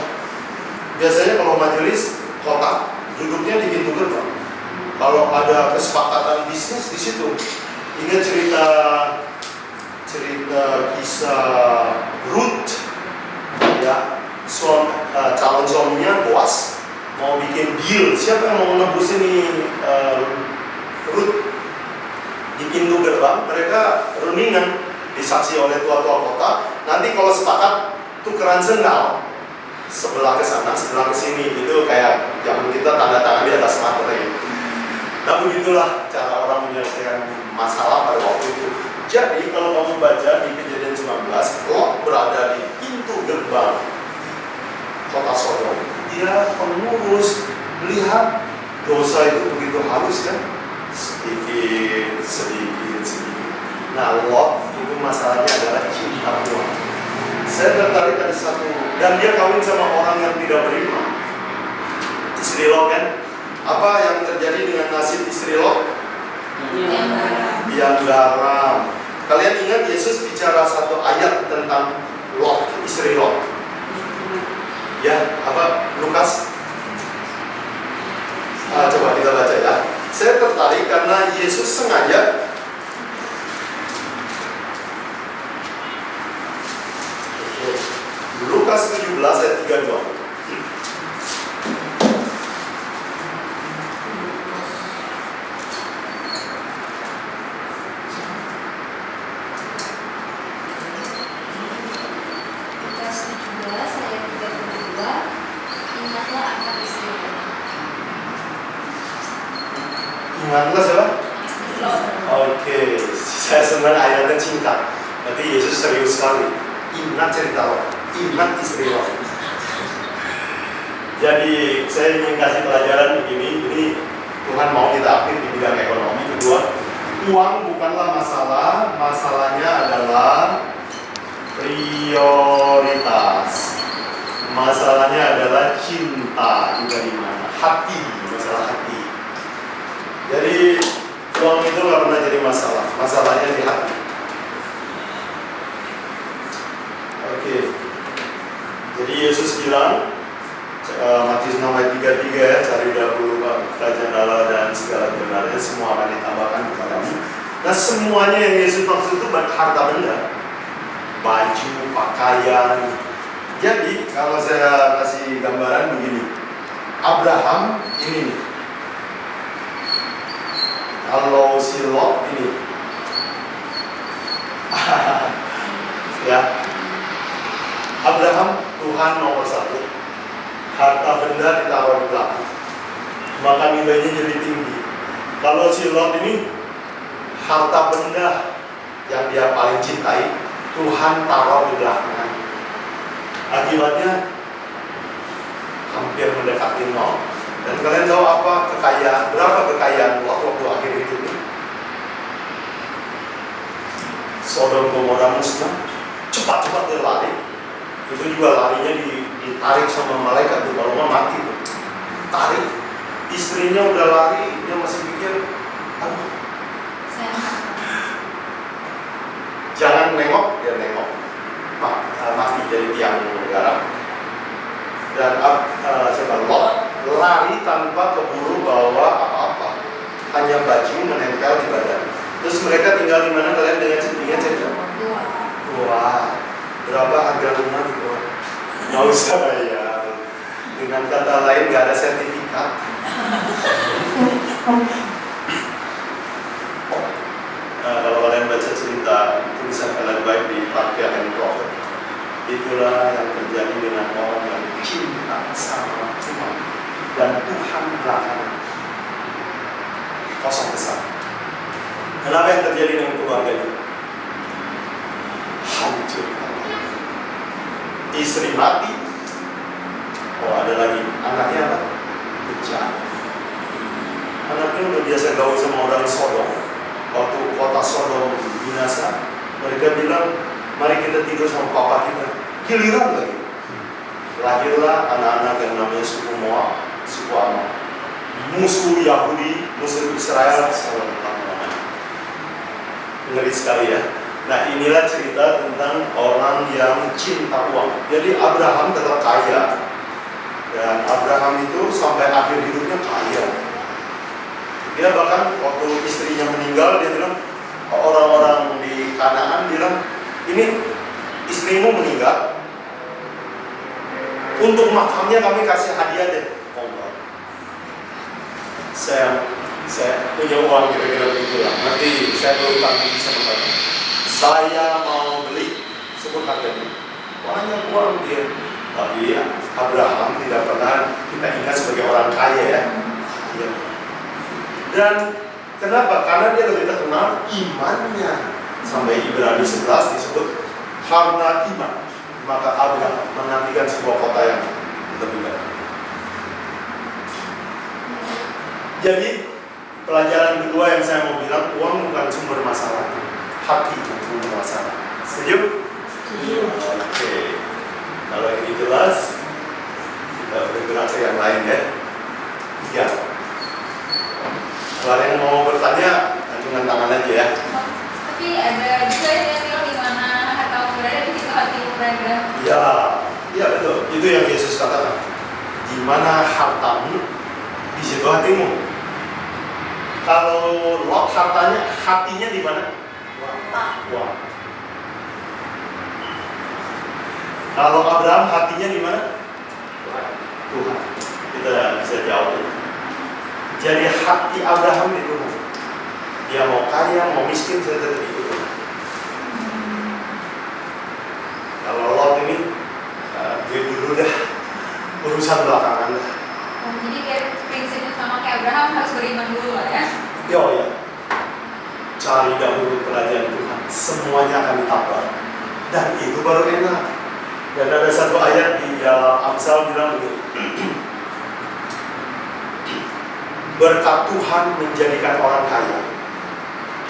Biasanya kalau majelis kota duduknya di pintu gerbang. Kalau ada kesepakatan bisnis di situ. Ingat cerita kisah Ruth, ya, calon suaminya Boaz mau bikin deal. Siapa yang mau nebus ini Ruth? Di pintu gerbang mereka rundingan, disaksi oleh tua-tua kota. Nanti kalau sepakat tukeran sendal, sebelah ke sana, sebelah ke sini. Itu kayak zaman kita tanda tangan di atas materai. Nah begitulah cara orang menyelesaikan masalah pada waktu itu. Jadi kalau kamu baca di Kejadian 19, Lot berada di pintu gerbang kota Sodom. Dia pengurus, melihat dosa itu begitu halus kan, sedikit. Nah Lot itu masalahnya adalah cinta Tuhan. Saya tertarik dari satu, dan dia kawin sama orang yang tidak beriman. Istri Lot kan, apa yang terjadi dengan nasib istri Lot? Yang garam. Kalian ingat Yesus bicara satu ayat tentang Lot, istri Lot? Ya, apa? Lukas? Coba kita baca ya. Saya tertarik karena Yesus sengaja Lukas 17 ayat 32. Ingatlah siapa? Oke, saya senang ayatnya cinta. Nanti Yesus serius sekali. Ingat cerita Lot, ingat istri Lot. Jadi saya ingin kasih pelajaran begini. Ini Tuhan mau kita aktif di bidang ekonomi. Kedua, uang bukanlah masalah. Masalahnya adalah prioritas. Masalahnya adalah cinta juga di mana? Hati, masalah hati. Jadi uang itu nggak pernah jadi masalah. Masalahnya di hati. Oke. Jadi Yesus bilang, Matius 6 ayat 33 ya, cari dahulu kerajaan Allah dan segala kebenarannya, semua akan ditambahkan kepadamu. Nah semuanya yang Yesus maksud itu harta benda, baju, pakaian. Jadi kalau saya kasih gambaran begini, Abraham ini nih, kalau si Lot ini, ya, Abraham Tuhan nomor 1. Harta benda ditaruh di belakang, maka nilainya jadi tinggi. Kalau si Lot ini, harta benda yang dia paling cintai, Tuhan taruh di belakang. Akibatnya hampir mendekati nol. Dan kalian tahu apa kekayaan, berapa kekayaan Lot waktu akhir hidupnya? Sodom Gomora musnah, cepat-cepat dia lari. Itu juga larinya ditarik sama malaikat tuh, kalau mau mati tuh. Tarik. istrinya udah lari, dia masih pikir, aduh, jangan nengok, dia nengok, mati jadi tiang garam. Dan Lot lari tanpa keburu bawa apa-apa, hanya baju menempel di badan. Terus mereka tinggal di mana kalian dengan cerita? Wah, berapa harga rumah di bawah? Nggak usah bayar. Dengan kata lain, nggak ada sertifikat. Nah, kalau kalian baca cerita tulisan Ellen White di Patriarch and Prophet, itulah yang terjadi dengan orang yang cinta sama Tuhan dan Tuhan belakangan kosong besar. Kenapa yang terjadi dengan keluarga itu? Hancur. Istri mati. Oh, ada lagi anaknya apa? Pecah. Anaknya udah biasa gaul sama orang Sodom. Waktu kota Sodom binasa, mereka bilang, mari kita tidur sama papa kita. Giliran lagi. Lahirlah anak-anak yang namanya suku Moab, suku Ammon. Musuh Yahudi, musuh Israel, ngeri sekali ya. Nah, inilah cerita tentang orang yang cinta uang. Jadi Abraham tetap kaya. Dan Abraham itu sampai akhir hidupnya kaya. Dia bahkan waktu istrinya meninggal, dia bilang, orang-orang di Kanaan bilang, ini istrimu meninggal, untuk makamnya kami kasih hadiah deh. Oh, saya punya uang kira-kira begitulah. Nanti saya berutang bisa membantu. Saya mau beli, sebut harganya. Banyak uang dia. Tapi ya, Abraham tidak pernah kita ingat sebagai orang kaya ya. Dan kenapa? Karena dia lebih terkenal imannya. Sampai Ibrani 11 disebut karena iman, maka Abraham menantikan sebuah kota yang lebih baik. Jadi pelajaran kedua yang saya mau bilang, uang bukan sumber masalah, hati yang sumber masalah. Setuju? Oke. Kalau ini jelas, kita bergerak ke yang lain ya. Ya. Kalau yang mau bertanya, dengan tangan aja ya. Tapi ada juga yang bilang di mana hartamu berada, di situ hatimu berada. Iya betul. Itu yang Yesus katakan. Di mana hartamu, di situ hatimu. Kalau Lot hatinya di mana? Wah. Kalau Abraham hatinya di mana? Tuhan. Kita bisa jawab itu. Jadi hati Abraham di Tuhan. Dia mau kaya, mau miskin, saya tetap ikut Tuhan. Kalau Lot ini, dia dulu dah urusan belakangan dah. Jadi kayak prinsipnya sama kayak Abraham, harus beriman dulu lah ya. Ya. Cari dahulu kerajaan Tuhan, semuanya akan ditambah. Dan itu baru enak. Dan ada satu ayat di dalam Amsal bilang begini. Berkat Tuhan menjadikan orang kaya.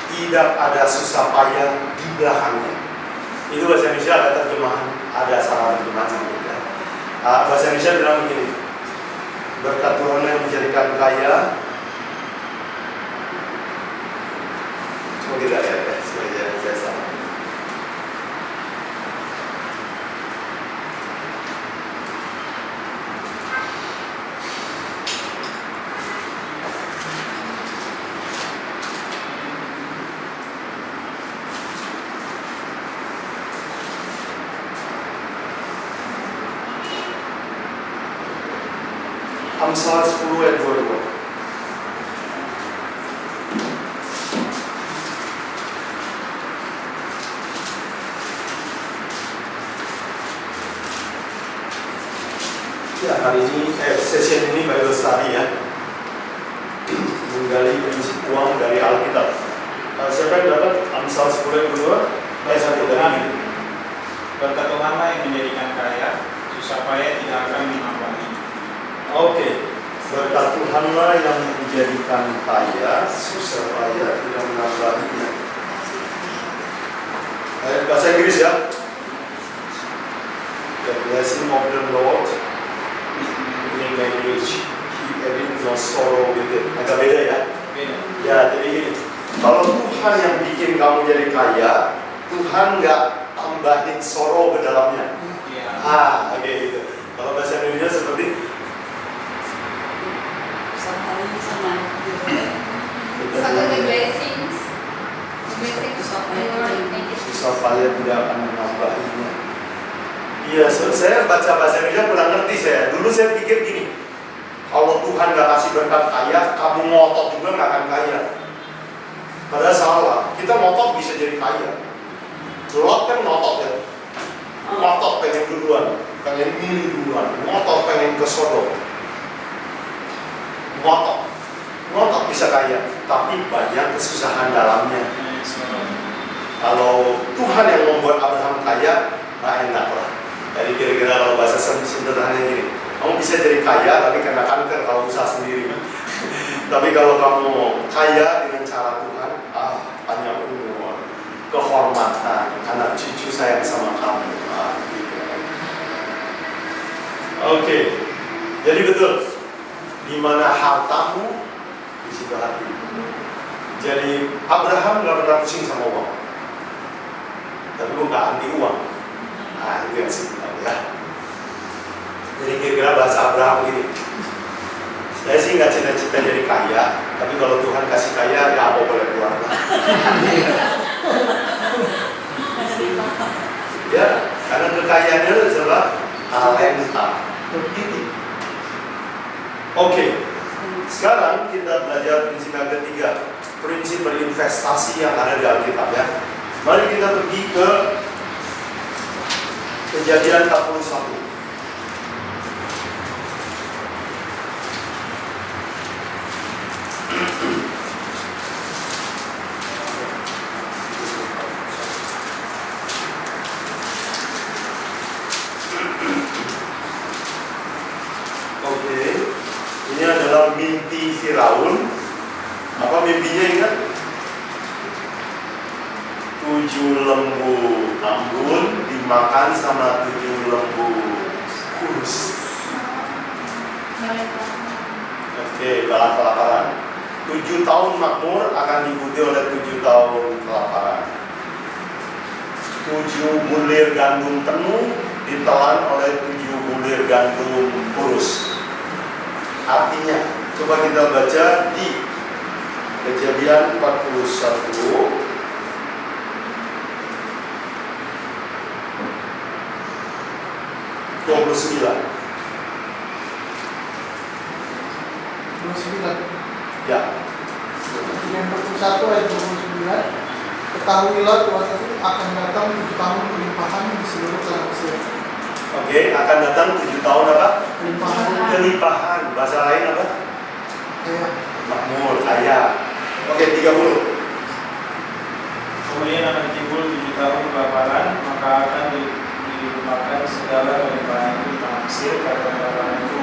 Tidak ada susah payah di belakangnya. Itu bahasa Indonesia ada terjemahan, ada salah terjemahan sebetulnya. Bahasa Indonesia bilang begini. Berkat Tuhan yang menjadikan kaya. Coba kita lihat ya, supaya saya sama. Amsal 10 ayat 22. Ya, hari ini sesi ini Bible Study ya, menggali prinsip uang dari Alkitab. Siapa yang dapat Amsal 10 ayat 22? Satu dari ini. Berkat Tuhanlah yang menjadikan kaya, susah payah tidak akan menambahi. Oke, berkat Tuhanlah yang menjadikan kaya, susah payah tidak menambahinya. Bahasa Inggris ya. The blessing of the Lord is in my rich. He added no sorrow Agak beda ya. Beda. Ya, jadi gini. Kalau Tuhan yang bikin kamu jadi kaya, Tuhan nggak tambahin sorrow ke dalamnya. Iya. Oke gitu. Kalau bahasa Indonesia seperti Sama sama Satu the blessings. Blessings of the Lord make it. susah payah tidak akan menambahinya. Iya, saya baca bahasa Indonesia kurang ngerti saya. Dulu saya pikir gini, kalau Tuhan nggak kasih berkat kaya, kamu ngotot juga nggak akan kaya. Padahal salah. Kita ngotot bisa jadi kaya. Lot kan ngotot ya. Ngotot pengen duluan, pengen milih duluan, ngotot pengen ke Sodom. Ngotot bisa kaya, tapi banyak kesusahan dalamnya. Kalau Tuhan yang membuat Abraham kaya, enak lah. Jadi kira-kira kalau bahasa sederhananya gini, kamu bisa jadi kaya tapi kena kanker kalau usaha sendiri. Tapi kalau kamu kaya dengan cara Tuhan, panjang umur, kehormatan, anak cucu sayang sama kamu. Gitu. Oke, jadi betul. Di mana hartamu, di situ hati. Jadi Abraham nggak pernah pusing sama uang, tapi gue nggak anti uang. Itu yang simpel ya. Jadi kira-kira bahasa Abraham gini. Saya sih nggak cita-cita jadi kaya, tapi kalau Tuhan kasih kaya, ya apa boleh keluar. Ya, karena kekayaannya adalah talenta. Begitu. Oke. Sekarang kita belajar prinsip yang ketiga, prinsip berinvestasi yang ada di Alkitab ya. Mari kita pergi ke Kejadian 41. Oke, ini adalah mimpi Firaun. Apa mimpinya ingat? 7 lembu ambun dimakan sama 7 lembu kurus. Oke, kelaparan. 7 tahun makmur akan diikuti oleh 7 tahun kelaparan. 7 bulir gandum penuh ditelan oleh 7 bulir gandum kurus. Artinya, coba kita baca di Kejadian 41. Ya. Yang 41 ayat 29. Ketahuilah Tuhan itu akan datang 7 tahun kelimpahan di seluruh tanah Mesir. Oke, akan datang 7 tahun apa? Kelimpahan. Kelimpahan. Bahasa lain apa? Ya. Makmur, kaya. Oke, 30. Kemudian akan timbul 7 tahun kelaparan, maka akan dilupakan segala kelimpahan itu di tanah Mesir, karena kelaparan itu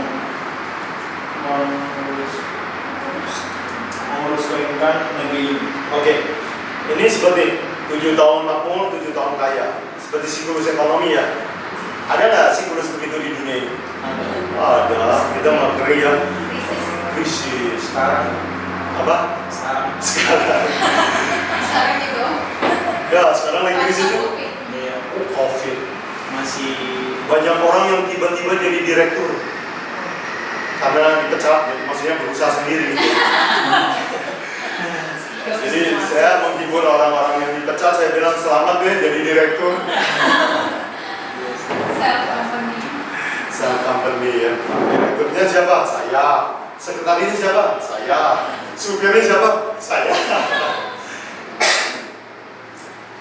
mengurus kehidupan negeri ini. Oke, ini seperti 7 tahun makmur, 7 tahun kaya. Seperti siklus ekonomi ya. Ada nggak siklus begitu di dunia ini? Ada. Kita mau ya. Krisis. Sekarang Apa? sekarang Sekarang gitu. Ya, sekarang lagi krisis itu. ya, COVID. masih Banyak orang yang tiba-tiba jadi direktur karena dipecat, jadi maksudnya berusaha sendiri gitu. Jadi saya menghibur orang-orang yang dipecat, saya bilang selamat deh jadi direktur. Self company. Self company ya. Direkturnya siapa? Saya. Sekretarisnya siapa? Saya. Supirnya siapa? Saya.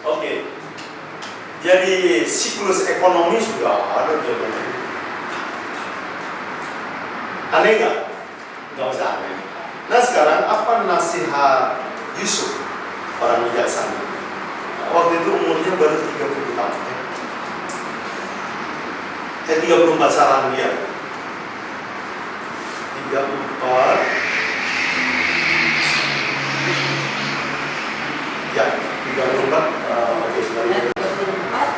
Oke. Jadi siklus ekonomi sudah ada di Indonesia. Aneh nggak? Nggak usah aneh. Nah sekarang apa nasihat Yusuf, orang bijaksana? Waktu itu umurnya baru 30 tahun. 34 saran dia. 34. Ya, 34. Oke, Ayat 24.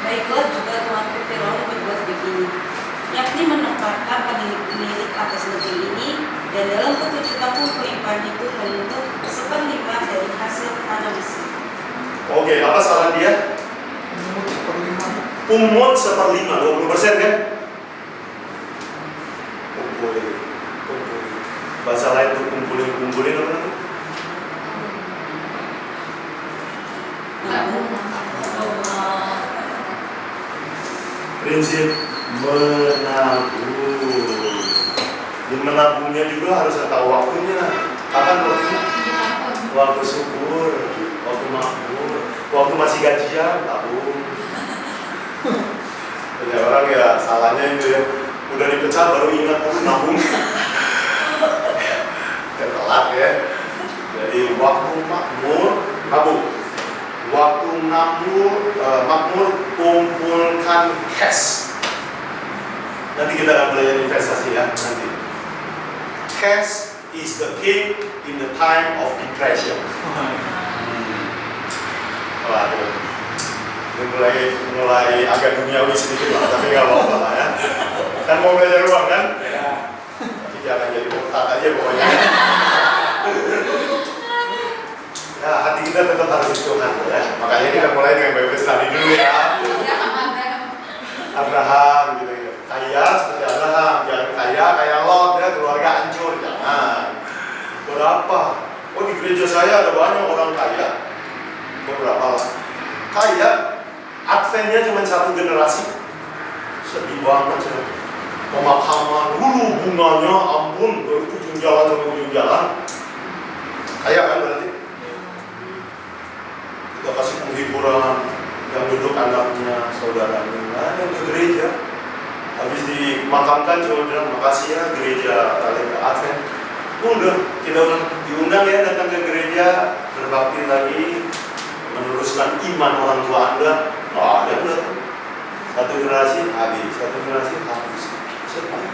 Baiklah juga tuanku Firaun berbuat begini, yakni menempatkan penilik atas negeri ini, dan dalam ke-7 tahun Oke, apa salah dia? Pungut 1/5, 20% kan? Kumpulin. Bahasa lain tuh kumpulin apa namanya? Prinsip menabung. Di menabungnya juga harus tahu waktunya. Kapan waktunya? Waktu subur, waktu makmur, waktu masih gajian, tabung. Banyak orang ya salahnya itu ya, udah dipecat baru ingat nabung. Telat ya. Jadi waktu makmur, nabung. Waktu makmur, kumpulkan cash. Nanti kita akan belajar investasi ya nanti. Cash is the king in the time of depression. Waduh, ini mulai agak duniawi sedikit lah, tapi nggak apa-apa lah ya. Kan mau belajar uang kan? Ya. Tapi jangan jadi otak aja pokoknya. Ya, hati kita tetap harus di Tuhan ya. Makanya kita mulai dengan Bible study dulu ya. Abraham gitu ya. Kaya seperti Abraham, jangan kaya Lot ya, keluarga hancur, jangan. Berapa? Oh di gereja saya ada banyak orang kaya. Beberapa lah. Kaya, Adventnya cuma 1 generasi. Sedih banget ya. Pemakaman, bunganya ampun, dari ujung jalan sampai ujung jalan. Kaya kan berarti? Kita kasih penghiburan, yang duduk anaknya, saudaranya, nah yang ke gereja. Habis dimakamkan cuma bilang makasih ya gereja kalian Advent. Udah, kita udah diundang ya datang ke gereja, berbakti lagi, meneruskan iman orang tua Anda. Oh, ada udah. 1 generasi habis, 1 generasi habis. Sedih.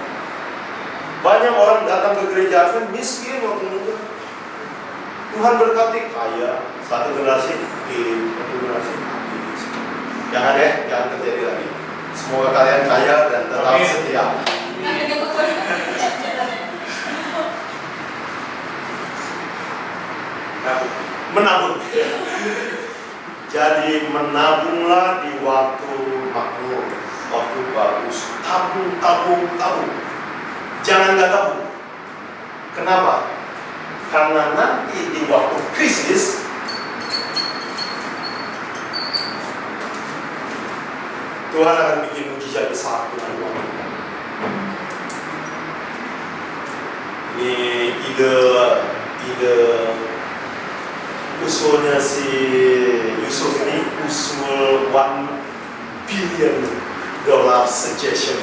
Banyak orang datang ke gereja Advent miskin waktu muda. Tuhan berkati kaya, 1 generasi habis, 1 generasi habis. Jangan ya, jangan terjadi lagi. Semoga kalian kaya dan tetap setia. Menabung. Jadi menabunglah di waktu makmur, waktu bagus. Tabung. Jangan nggak tabung. Kenapa? Karena nanti di waktu krisis Tuhan akan bikin mujizat besar dengan uang kita. Ini ide usulnya si Yusuf ini usul $1 billion suggestion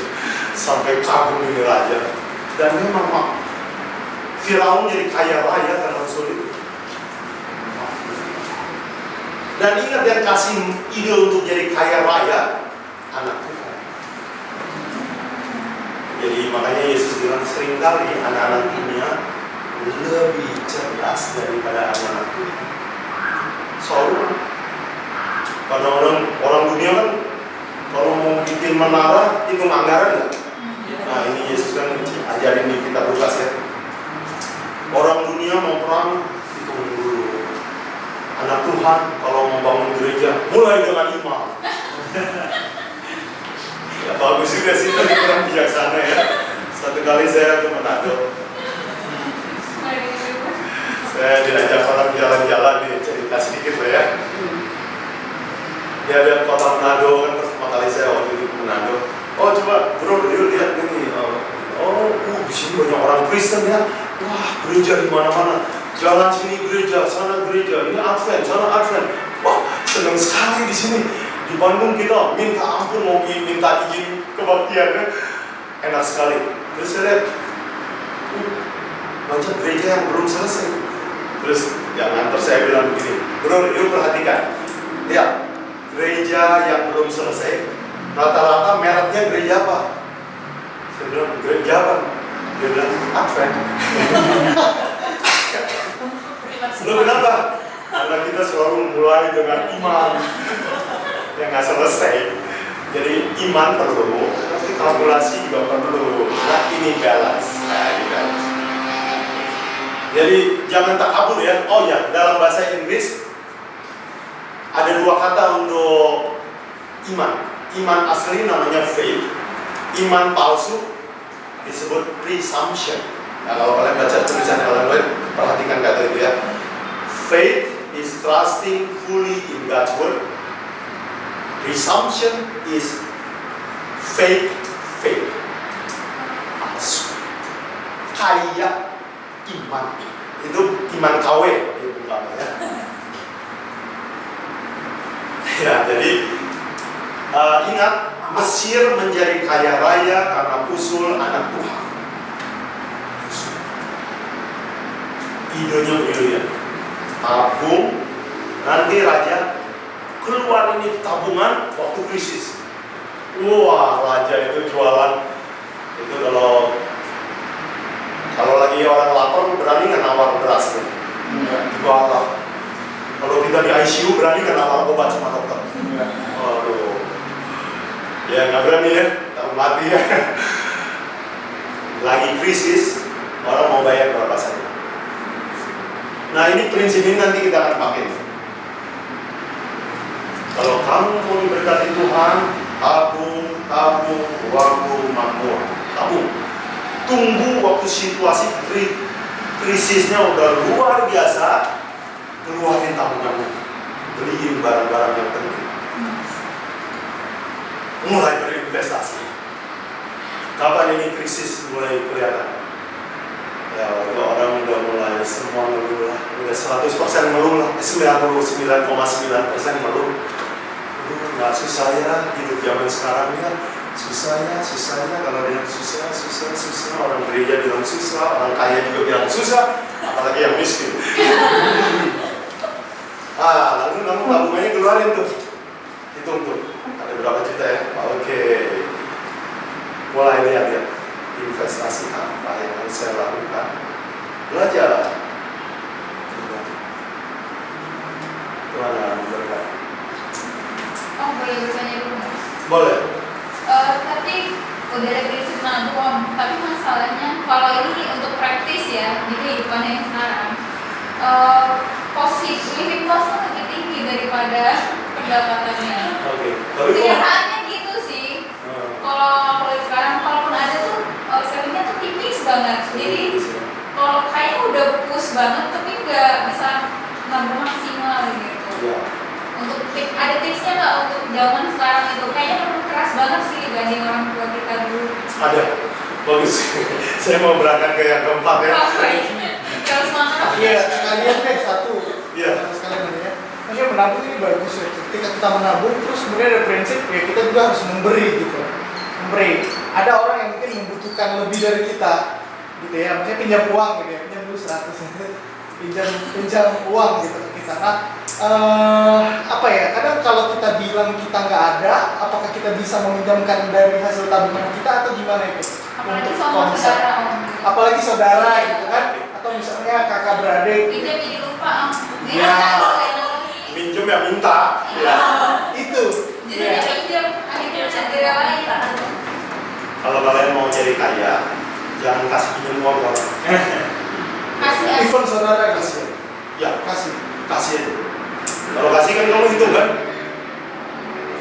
sampai kagum ini raja. Dan memang Firaun jadi kaya raya karena usul itu. Dan ingat yang kasih ide untuk jadi kaya raya anak Tuhan. Jadi makanya Yesus bilang seringkali anak-anak dunia lebih cerdas daripada anak-anak Tuhan. Soalnya pada orang dunia kan kalau mau bikin menara itu anggaran nggak? Nah ini Yesus kan ajarin di kitab Lukas ya. Orang dunia mau perang itu dulu. Anak Tuhan kalau mau bangun gereja mulai dengan iman. Ya bagus juga sih, tapi kurang bijaksana ya. Satu kali saya ke Manado, saya diajak orang jalan-jalan nih, cerita sedikit lah ya. Dia ada kota Manado kan pertama kali saya waktu itu ke Manado. Oh coba bro, yuk lihat ini. Di sini banyak orang Kristen ya. Wah gereja di mana-mana. Jalan sini gereja, sana gereja. Ini Advent, sana Advent. Wah senang sekali di sini. Di Bandung kita minta ampun mau minta izin kebaktiannya enak sekali. Terus saya lihat banyak gereja yang belum selesai. Terus yang antar saya bilang begini, bro, yuk perhatikan. Ya, gereja yang belum selesai rata-rata mereknya gereja apa? Saya bilang gereja apa? Dia bilang Advent. Loh kenapa? Karena kita selalu mulai dengan iman yang nggak selesai. Jadi iman perlu, tapi kalkulasi juga perlu. Nah ini balance. Nah ini balance. Jadi jangan takabur ya. Oh ya, dalam bahasa Inggris ada dua kata untuk iman. Iman asli namanya faith. Iman palsu disebut presumption. Nah, kalau kalian baca tulisan yang lain, perhatikan kata itu ya. Faith is trusting fully in God's word. Presumption is fake faith. Palsu. Kayak iman. Itu iman KW ya. Ya, jadi ingat, Mesir menjadi kaya raya karena usul anak Tuhan. Idenya begitu ya. Tabung, nanti raja keluar ini tabungan waktu krisis. Wah, raja itu jualan. Itu kalau lagi orang lapar berani nggak nawar beras tuh? Jualan. Kalau kita di ICU berani nggak nawar obat sama dokter? Aduh. Ya nggak berani ya, tak mati ya. Lagi krisis, orang mau bayar berapa saja. Nah ini prinsip ini nanti kita akan pakai. Kalau kamu mau diberkati Tuhan, tabung, waktu makmur, tabung. Tunggu waktu situasi krisisnya udah luar biasa, keluarin tabunganmu, beliin barang-barang yang penting. Mulai berinvestasi. Kapan ini krisis mulai kelihatan? Ya, waktu orang udah mulai semua ngeluh lah, udah 100% ngeluh lah, 99,9% ngeluh. Nggak susah ya hidup zaman sekarang ya, susah ya, kalau ada yang susah, orang gereja bilang susah, orang kaya juga bilang susah, apalagi yang miskin. Lalu tabungannya keluarin tuh, hitung tuh. Ada berapa juta ya? Oke. Mulai lihat ya, investasi apa yang harus saya lakukan. Belajar. Tuhan memberkati. Oh, boleh bertanya dulu nggak? Boleh. Tadi udah ada prinsip nabung, tapi masalahnya kalau ini untuk praktis ya di kehidupan yang sekarang, living cost lebih tinggi daripada pendapatannya. Oke. Tapi Kenyataannya gitu sih. Kalau sekarang kalaupun ada tuh savingnya tuh tipis banget. Jadi kalau kayaknya udah push banget tapi nggak bisa nabung maksimal gitu. ya. Untuk ada tipsnya nggak untuk zaman sekarang itu? Kayaknya memang keras banget sih dibanding orang tua kita dulu. Ada. Bagus. Saya mau berangkat ke yang keempat ya. Kalau semangat. Iya, sekalian deh satu. Iya. Sekalian ya. Maksudnya menabung ini bagus ya. Ketika kita menabung, terus kemudian ada prinsip ya kita juga harus memberi gitu. Memberi. Ada orang yang mungkin membutuhkan lebih dari kita, gitu ya. Maksudnya pinjam uang gitu ya. Pinjam dulu 100. pinjam uang gitu ke kita. Nah, apa ya? Kadang kalau kita bilang kita nggak ada, apakah kita bisa meminjamkan dari hasil tabungan kita atau gimana itu? Apalagi Untuk sama konsep. saudara om. Apalagi saudara gitu kan? Atau misalnya kakak beradik. Pinjam jadi lupa om. Ya. Minjem ya minta. Ya. Itu. Jadi Ya. dia pinjam akhirnya cedera lagi. Kalau kalian mau jadi kaya, jangan kasih pinjam uang ke orang. Kasih aja. Even saudara kasih. Ya, Kasih. kasih aja. Kalau kasih kan kamu hitung kan?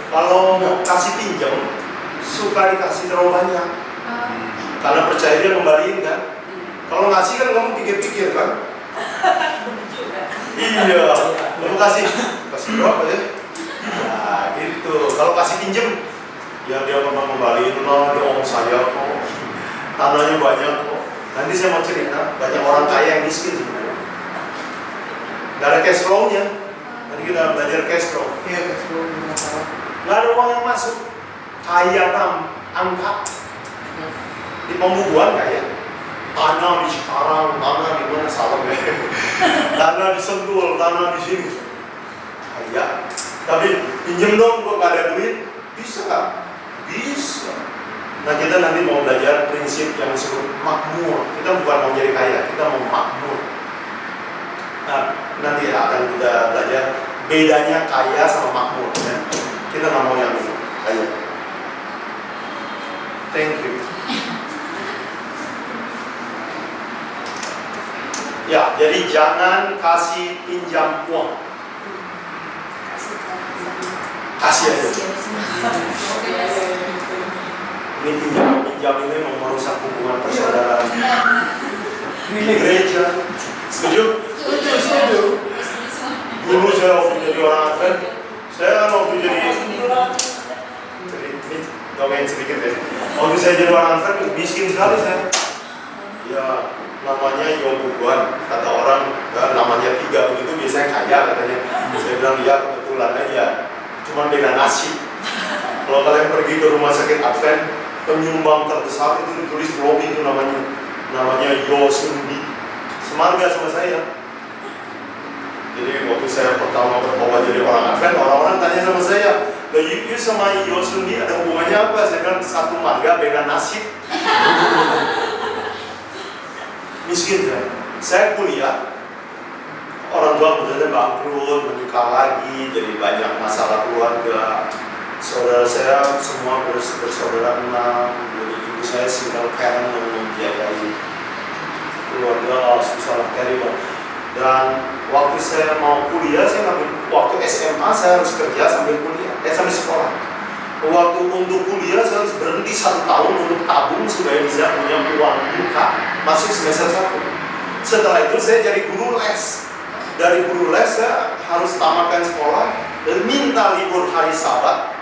Kalau mau kasih pinjam, suka dikasih terlalu banyak. Karena percaya dia kembaliin kan? Kalau ngasih kan kamu pikir-pikir kan? Iya, kamu kasih berapa ya? Nah gitu. Kalau kasih pinjam, ya dia memang kembaliin loh, dia om saya kok. Tanahnya banyak kok. Nanti saya mau cerita, banyak orang kaya yang miskin sebenarnya. Gak ada cash flow-nya. Nanti kita belajar cash flow. Iya, kasih masalah. Gak ada uang yang masuk. Kaya angkat. Di pembubuhan kaya. Tanah di Cikarang, tanah di mana salah ya. Tanah di Sentul, tanah di sini. Kaya. Tapi pinjem dong, gua gak ada duit. Bisa gak? Bisa. Nah kita nanti mau belajar prinsip yang disebut makmur. Kita bukan mau jadi kaya, kita mau makmur. Nah nanti akan kita belajar bedanya kaya sama makmur ya. Kita nggak mau yang kaya. Thank you. Ya, jadi jangan kasih pinjam uang. kasih aja. Ini pinjam ini mau merusak hubungan persaudaraan di gereja. Setuju? Setuju. Dulu saya waktu jadi orang Advent, saya waktu jadi domain sedikit ya. Waktu saya jadi orang Advent miskin sekali saya. Ya namanya Yobuan, kata orang namanya 3 begitu biasanya kaya katanya. Saya bilang ya kebetulan aja, cuma beda nasi. Kalau kalian pergi ke rumah sakit Advent, penyumbang terbesar itu ditulis lobby itu namanya Yosundi, semarga sama saya. Jadi waktu saya pertama bertobat jadi orang Advent, orang-orang tanya sama saya, you sama Yosundi ada hubungannya apa? Saya bilang satu marga beda nasib. Miskin kan? Saya kuliah, orang tua kemudian bangkrut, menikah lagi, jadi banyak masalah keluarga. Saudara saya semua bersaudara 6, jadi ibu saya single parent yang membiayai keluarga susah terrible. Dan waktu saya mau kuliah, saya ngambil waktu SMA saya harus kerja sambil kuliah, sambil sekolah. Waktu untuk kuliah saya harus berhenti 1 tahun untuk tabung supaya bisa punya uang buka masuk semester 1. Setelah itu saya jadi guru les. Dari guru les saya harus tamatkan sekolah dan minta libur hari Sabat.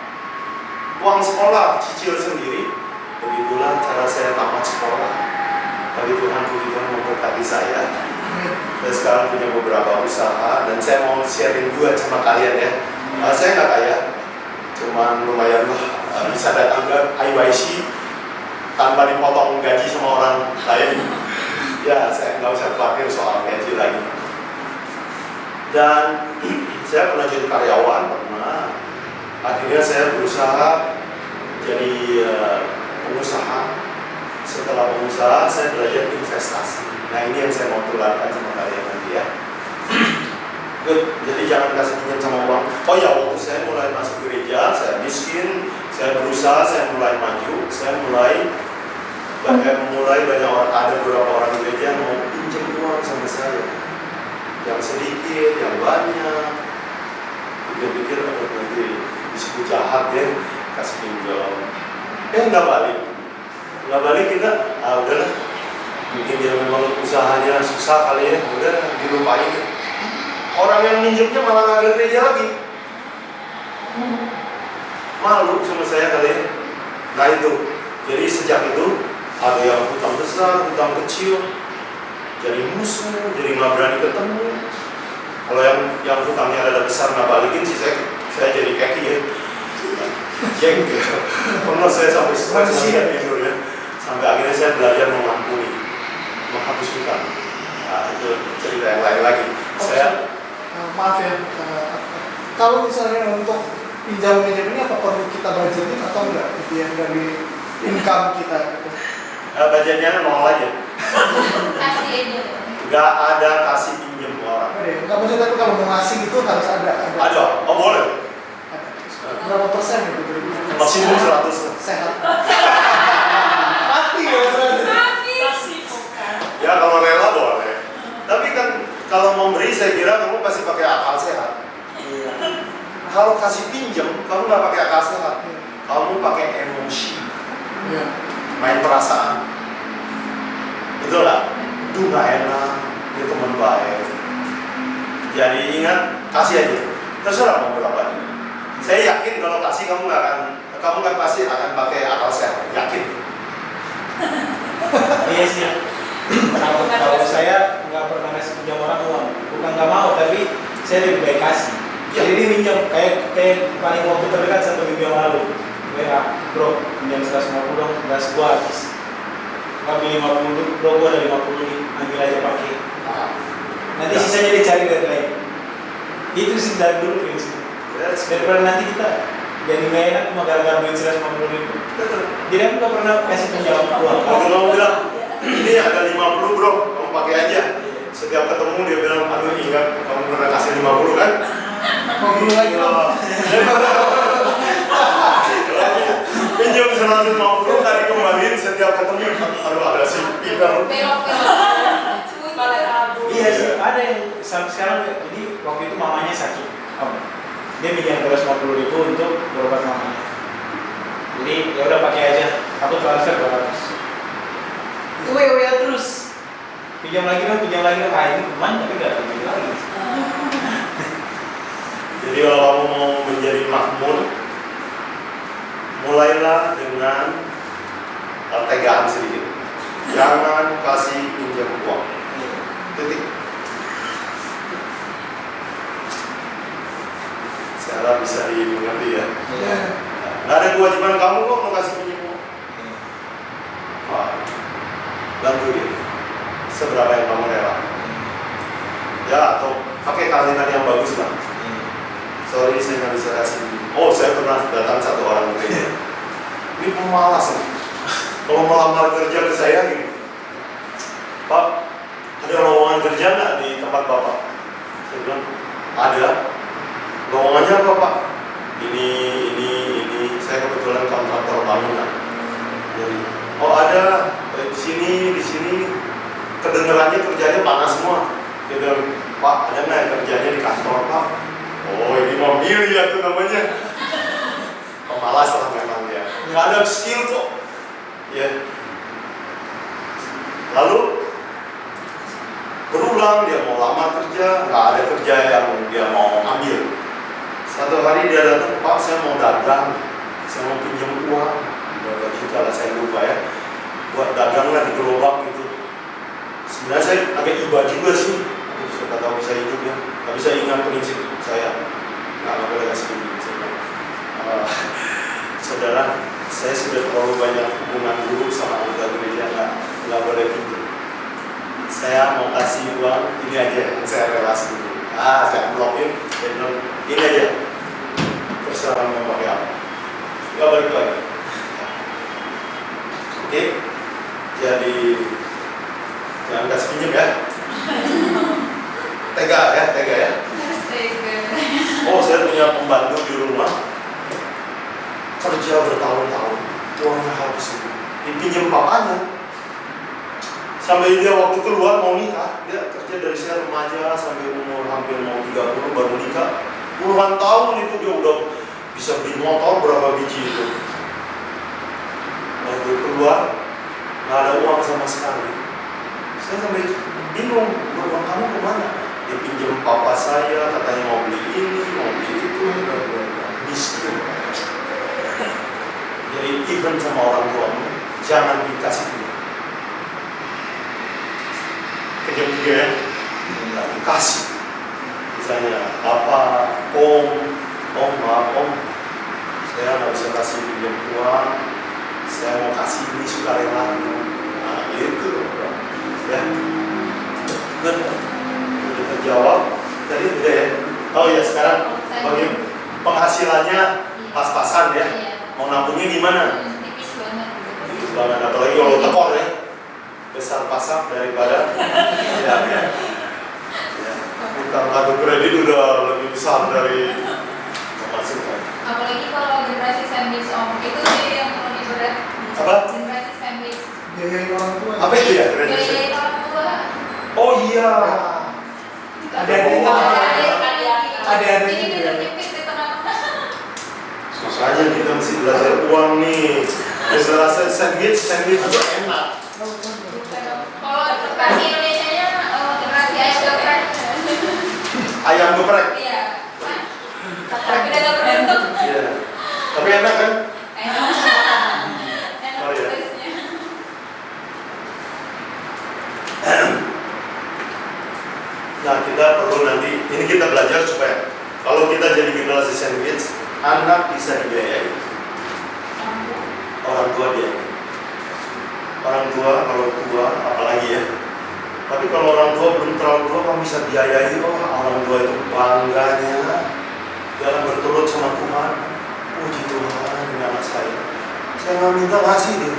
Uang sekolah cicil sendiri. Begitulah cara saya tamat sekolah. Tapi Tuhan memberkati saya. Saya sekarang punya beberapa usaha dan saya mau sharing juga sama kalian ya. Saya nggak kaya, cuman lumayan lah bisa datang ke IYC tanpa dipotong gaji sama orang lain. Ya saya nggak usah khawatir soal gaji lagi. Dan saya pernah jadi karyawan, pernah. Akhirnya saya berusaha jadi pengusaha. Setelah pengusaha, saya belajar investasi. Nah ini yang saya mau tularkan sama kalian nanti ya. Good. Jadi jangan kasih pinjam sama uang. Oh ya, waktu saya mulai masuk gereja, saya miskin, saya berusaha, saya mulai maju, saya mulai banyak orang, ada beberapa orang gereja yang mau pinjam uang sama saya. Yang sedikit, yang banyak. Pikir-pikir nanti disebut jahat ya, kasih pinjam. Nggak balik kita, udahlah. Mungkin dia memang usahanya susah kali ya, udah dilupain. Orang yang minjemnya malah nggak ada gereja lagi. Malu sama saya kali ya. Nah itu, jadi sejak itu ada yang hutang besar, hutang kecil, jadi musuh, jadi nggak berani ketemu. Kalau yang hutangnya ada besar nggak balikin sih saya jadi kaki ya. Jengkel. Pernah saya sampai stres tidur ya. Sampai akhirnya saya belajar mengampuni, menghapus hutang. Nah itu cerita yang lain lagi. Maaf ya, kalau misalnya untuk pinjam ini apa perlu kita budgetin atau enggak? Gitu yang dari income kita gitu. Budgetnya 0 aja. Kasih aja. Nggak ada kasih pinjam orang. Nggak maksudnya tuh kalau mau ngasih itu harus ada. Ada, oh boleh. Berapa persen gitu? Maksimum 100. Sehat. Mati ya berarti. Ya kalau rela boleh. Tapi kan kalau memberi saya kira kamu pasti pakai akal sehat. Kalau kasih pinjam kamu nggak pakai akal sehat. Kamu pakai emosi. Main perasaan. Betul nggak? Itu nggak enak. Dia teman baik. Jadi ingat kasih aja. Terserah mau berapa. Saya yakin kalau kasih kamu kan pasti akan pakai akal sehat. Yakin. Iya sih. Kalau saya nggak pernah ngasih pinjam orang uang, bukan nggak mau, tapi saya lebih baik kasih. Jadi dia minjam kayak paling waktu terdekat 1 minggu yang lalu, WA, bro, pinjam 150 dong, gas gua habis. Ngambil 50, bro, gua ada 50 nih, ambil aja pakai. Nanti sisanya dia cari dari lain. Itu sih dari dulu prinsip. Daripada nanti kita jadi nggak enak cuma gara-gara duit 150.000. Jadi aku nggak pernah kasih pinjam uang. Kalau kamu bilang ini ada 50 bro, kamu pakai aja. Setiap ketemu dia bilang, aduh ingat kamu pernah kasih 50 kan? 50 lagi loh. Pinjam 150 tadi kembaliin setiap ketemu. Aduh ada si pintar. Iya sih, ada yang sampai sekarang. Jadi waktu itu mamanya sakit. dia minjam 250.000 untuk berobat mamanya. Jadi ya udah pakai aja, aku transfer 200. Itu terus. Pinjam lagi dong, ah ini teman tapi nggak pinjam lagi. Jadi kalau kamu mau menjadi makmur, mulailah dengan tegaan sedikit. Jangan kasih pinjam uang. Titik. Sekarang bisa dimengerti ya. Iya. Nggak ada kewajiban kamu kok mau kasih pinjam uang. Wah, bantu dia. Seberapa yang kamu rela. Ya, atau pakai kalimat yang bagus lah. Sorry, saya nggak bisa kasih. Oh, saya pernah datang satu orang gereja. Ini pemalas nih. Kalau melamar kerja ke saya gini, Pak, ada lowongan kerja nggak di tempat Bapak? Saya bilang, ada. Lowongannya apa Pak? Ini. Saya kebetulan kontraktor bangunan. Jadi, oh ada di sini. Kedengarannya kerjanya panas semua. Dia bilang, Pak, ada nggak kerjanya di kantor Pak? Oh, ini mau milih ya tuh namanya. Pemalas lah memang dia. Nggak ada skill kok. Ya. Lalu berulang dia mau lamar kerja, nggak ada kerja yang dia mau ambil. Satu hari dia datang, Pak, saya mau dagang, saya mau pinjam uang. Berapa juta lah saya lupa ya. Buat dagang lah di gerobak gitu. Sebenarnya saya agak iba juga sih. Siapa tahu bisa hidup ya. Nggak bisa ingat prinsip saya. Nggak boleh kasih prinsip. Saudara, saya sudah terlalu banyak hubungan buruk sama anggota gereja, nggak boleh gitu. Saya mau kasih uang, ini aja yang saya relasi dulu. Saya blokin, saya bilang, ini aja. Terserah mau pakai apa. Nggak balik lagi. Oke, jadi jangan kasih pinjam ya. Tega ya. Oh, saya punya pembantu di rumah. Kerja bertahun-tahun, uangnya habis itu. Dipinjam papanya. Sampai dia waktu keluar mau nikah, dia kerja dari saya remaja sampai umur hampir mau 30 baru nikah. Puluhan tahun itu dia udah bisa beli motor berapa biji itu. Waktu keluar, nggak ada uang sama sekali. Saya sampai bingung, uang kamu kemana? Dia pinjam papa saya, katanya mau beli ini, mau beli itu, miskin. Jadi even sama orang tuamu, jangan dikasih duit. Kejam juga ya, nggak dikasih. Misalnya, apa, maaf om, saya nggak bisa kasih pinjam uang, saya mau kasih ini sukarela. Nah gitu, ya. Good. Udah terjawab. Tadi udah ya. Oh ya sekarang bagi penghasilannya pas-pasan ya. Mau nabungnya gimana? Tipis banget. Tipis banget, apalagi kalau tekor ya. Besar pasak daripada ya. Utang kartu kredit udah lebih besar dari pemasukan. Apalagi kalau generasi sandwich om, itu sih yang lebih berat. Apa? Generasi sandwich. Biayain orang tua. Apa itu ya? Biayain orang tua. Oh iya. Ada-adanya. Ada-adanya Jadi juga. dia terjepit di tengah-tengah. Makanya kita mesti belajar uang nih. Generasi sandwich itu enak. Kalau versi Indonesia-nya generasi ayam geprek. Ayam geprek. Iya. Tapi udah gak berbentuk. Iya. Tapi enak kan? Enak. Oh, iya. Taste-nya. Nah kita perlu nanti, ini kita belajar supaya kalau kita jadi generasi sandwich, anak bisa dibiayai. Orang tua dia. Orang tua kalau tua apalagi ya. Tapi kalau orang tua belum terlalu tua, kamu bisa biayai. Oh orang tua itu bangganya dalam berturut sama Tuhan. Puji Tuhan ini anak saya. Saya nggak minta kasih dia.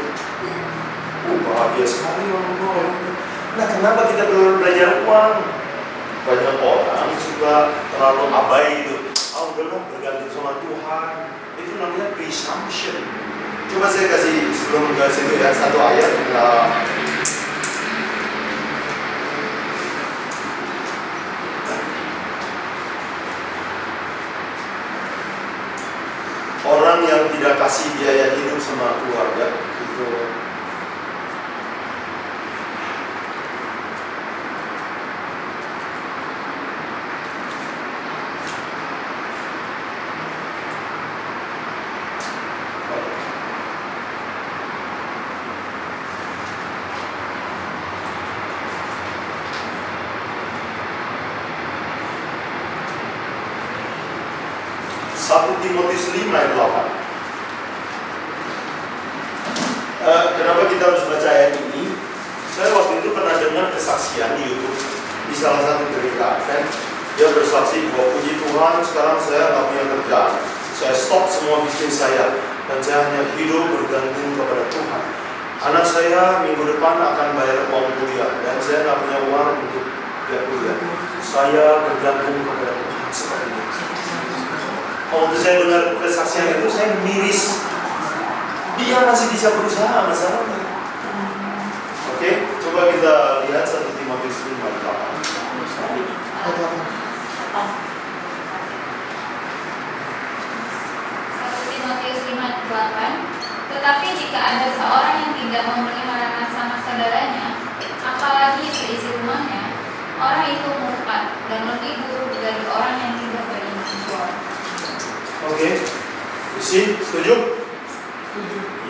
Bahagia sekali orang tua. Nah kenapa kita perlu belajar uang? Banyak orang suka terlalu abai gitu. Udahlah bergantung sama Tuhan. Itu namanya presumption. Coba saya kasih sebelum ke situ ya satu ayat. tidak kasih biaya hidup sama keluarga itu. Satu Timotius 5 ayat 8. Kenapa kita harus baca ayat ini? Saya waktu itu pernah dengar kesaksian di YouTube di salah satu gereja, kan? Dia bersaksi bahwa puji Tuhan sekarang saya nggak punya kerjaan, saya stop semua bisnis saya dan saya hanya hidup bergantung kepada Tuhan. Anak saya minggu depan akan bayar uang kuliah dan saya nggak punya uang untuk biaya kuliah. Saya bergantung kepada Tuhan seperti itu. Waktu saya dengar kesaksian itu saya miris. Dia masih bisa berusaha, masalahnya. Oke, coba kita lihat 1 Timotius 5 ayat 8. Timotius 5:8. Tetapi jika ada seorang yang tidak memelihara sama saudaranya, apalagi seisi rumahnya, orang itu murtad dan lebih buruk dari orang yang tidak beriman. Oke, isi setuju?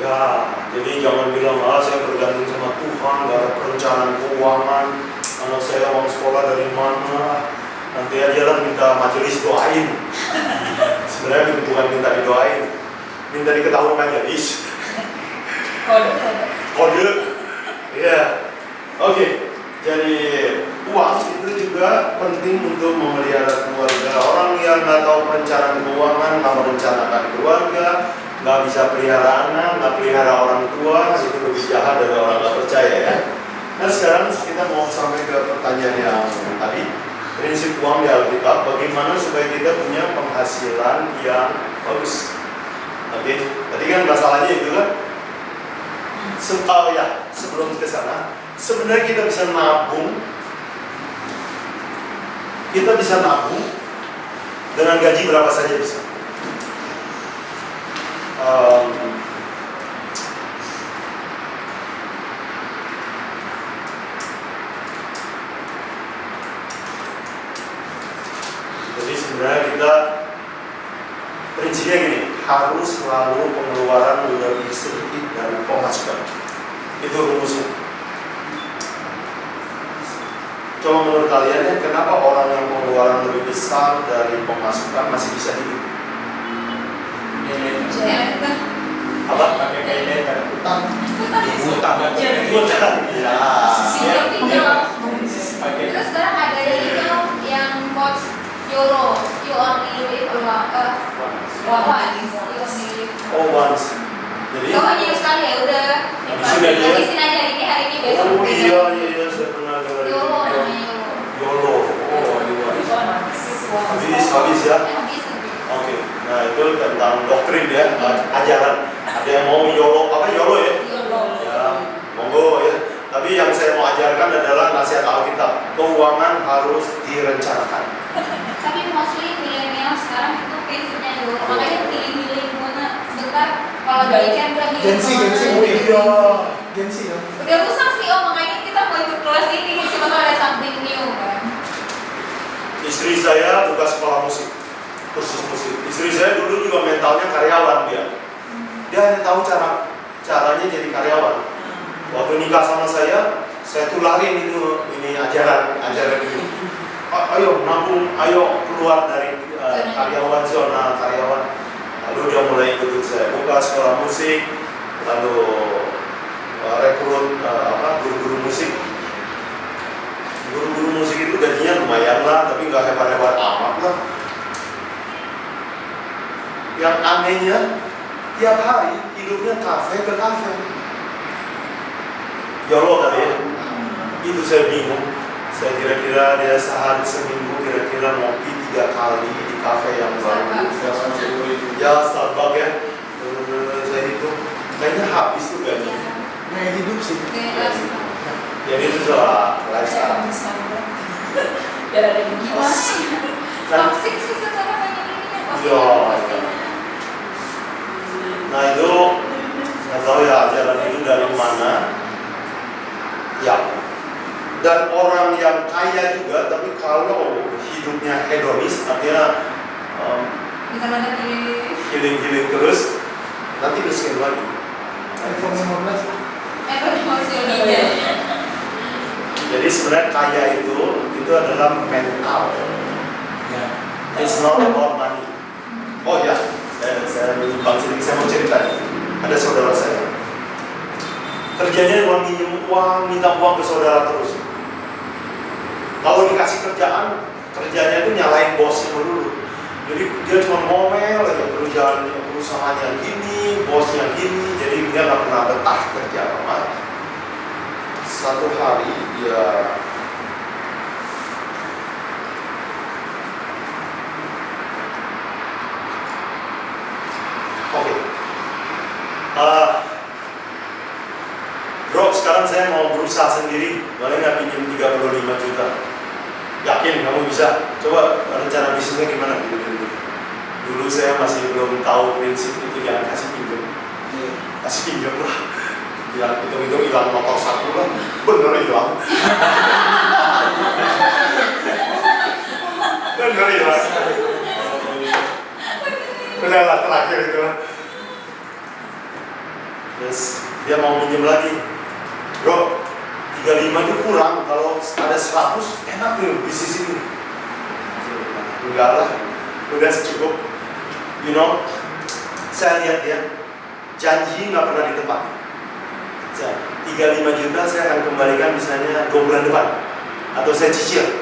Ya, jadi jangan bilang saya bergantung sama Tuhan, gak ada perencanaan keuangan, anak saya uang sekolah dari mana, nanti aja lah minta majelis doain. Sebenarnya bukan minta didoain, minta diketahui majelis. Kode. Iya. Oke. Jadi uang itu juga penting untuk memelihara keluarga. Orang yang nggak tahu perencanaan keuangan, nggak merencanakan keluarga, nggak bisa pelihara anak, nggak pelihara orang tua, itu lebih jahat dari orang nggak percaya ya. Nah sekarang kita mau sampai ke pertanyaan yang tadi, prinsip uang di Alkitab, bagaimana supaya kita punya penghasilan yang bagus. Oke, tadi kan masalahnya itu kan. Sebelum ke sana, sebenarnya kita bisa nabung. Kita bisa nabung dengan gaji berapa saja bisa. Jadi sebenarnya kita prinsipnya gini, harus selalu pengeluaran lebih sedikit dari pemasukan. Itu rumusnya. Coba menurut kalian ya, kenapa orang yang pengeluaran lebih besar dari pemasukan masih bisa hidup? Apa? Pakai paylater. Utang. Utang. Utang. Ya. Terus sekarang ada yang coach Euro, you only live once. Oh, once. Jadi Kau hanya sekali ya udah. Sudah dia. Habisin aja hari ini besok. Oh iya, saya pernah dengar itu. Yolo namanya YOLO. Oh, habis ya. Habis. Oke. Nah, itu tentang doktrin ya, ajaran. Ada yang mau YOLO, apa YOLO ya? Yolo. Ya, monggo ya. Tapi yang saya mau ajarkan adalah nasihat Alkitab. Keuangan harus direncanakan. Tapi mostly milenial sekarang itu prinsipnya Yolo. Makanya pilih-pilih mana sebentar kalau balikan udah hidup. Gensi ya. Udah rusak sih makanya kita mau ikut kelas ini cuma tuh ada something new kan. Istri saya buka sekolah musik, kursus musik. Istri saya dulu juga mentalnya karyawan dia. Dia hanya tahu caranya jadi karyawan. Waktu nikah sama saya tularin ini ajaran ini. Ayo nabung, ayo keluar dari karyawan zona karyawan. Lalu dia mulai ikut saya buka sekolah musik, lalu rekrut guru-guru musik. Guru-guru musik itu gajinya lumayan lah, tapi nggak hebat-hebat amat lah. Yang anehnya, tiap hari hidupnya kafe ke kafe. YOLO kali ya. Itu saya bingung. Saya kira-kira dia sehari seminggu kira-kira ngopi 3 kali di kafe yang baru. Ya Starbucks ya. Saya hitung kayaknya habis tuh gaji. Gaya hidup sih. Jadi itu soal lifestyle. Biar ada yang kios. Toxic sih sekarang banyak ini. Iya. Nah itu nggak tahu ya ajaran itu dari mana. Ya. Dan orang yang kaya juga, tapi kalau hidupnya hedonis, artinya Di mana di healing terus, nanti miskin lagi. iPhone 15. masih lidah. Jadi sebenarnya kaya itu adalah mental. Ya. It's not about money. Oh ya, saya menyimpang sedikit, saya mau cerita nih. Ada saudara saya, kerjanya cuma minjem uang, minta uang ke saudara terus. Kalau dikasih kerjaan, kerjanya itu nyalain bosnya dulu. Jadi dia cuma ngomel aja perusahaannya gini, bosnya gini, jadi dia nggak pernah betah kerja lama. Satu hari dia Bro, sekarang saya mau berusaha sendiri, boleh nggak pinjam 35 juta? Yakin kamu bisa? Coba rencana bisnisnya gimana? Dulu saya masih belum tahu prinsip itu, jangan kasih pinjam. Kasih pinjam lah. Ya hitung-hitung hilang motor satu lah. Bener hilang. Bener hilang. Udahlah terakhir itu lah. Terus dia mau minjem lagi. Bro, 35 itu kurang, kalau ada 100 enak nih bisnis ini. Enggak lah, udah cukup. You know, saya lihat dia janji nggak pernah ditepati. 35 juta saya akan kembalikan misalnya 2 bulan depan, atau saya cicil,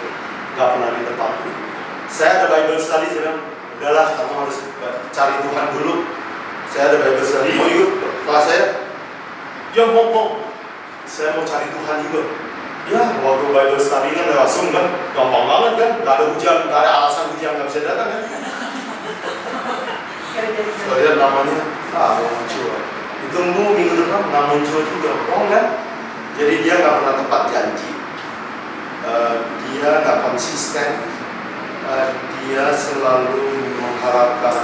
nggak pernah ditepati. Saya ada Bible study, saya bilang, udahlah kamu harus cari Tuhan dulu. Saya ada Bible study, mau ikut kelas saya? Ya mau. Saya mau cari Tuhan juga. Ya, waktu Bible study kan lewat Zoom kan, gampang banget kan, nggak ada hujan, nggak ada alasan hujan nggak bisa datang kan. Saya namanya, muncul. Ditunggu minggu depan nggak muncul juga, bohong kan? Jadi dia nggak pernah tepat janji, dia nggak konsisten, dia selalu mengharapkan,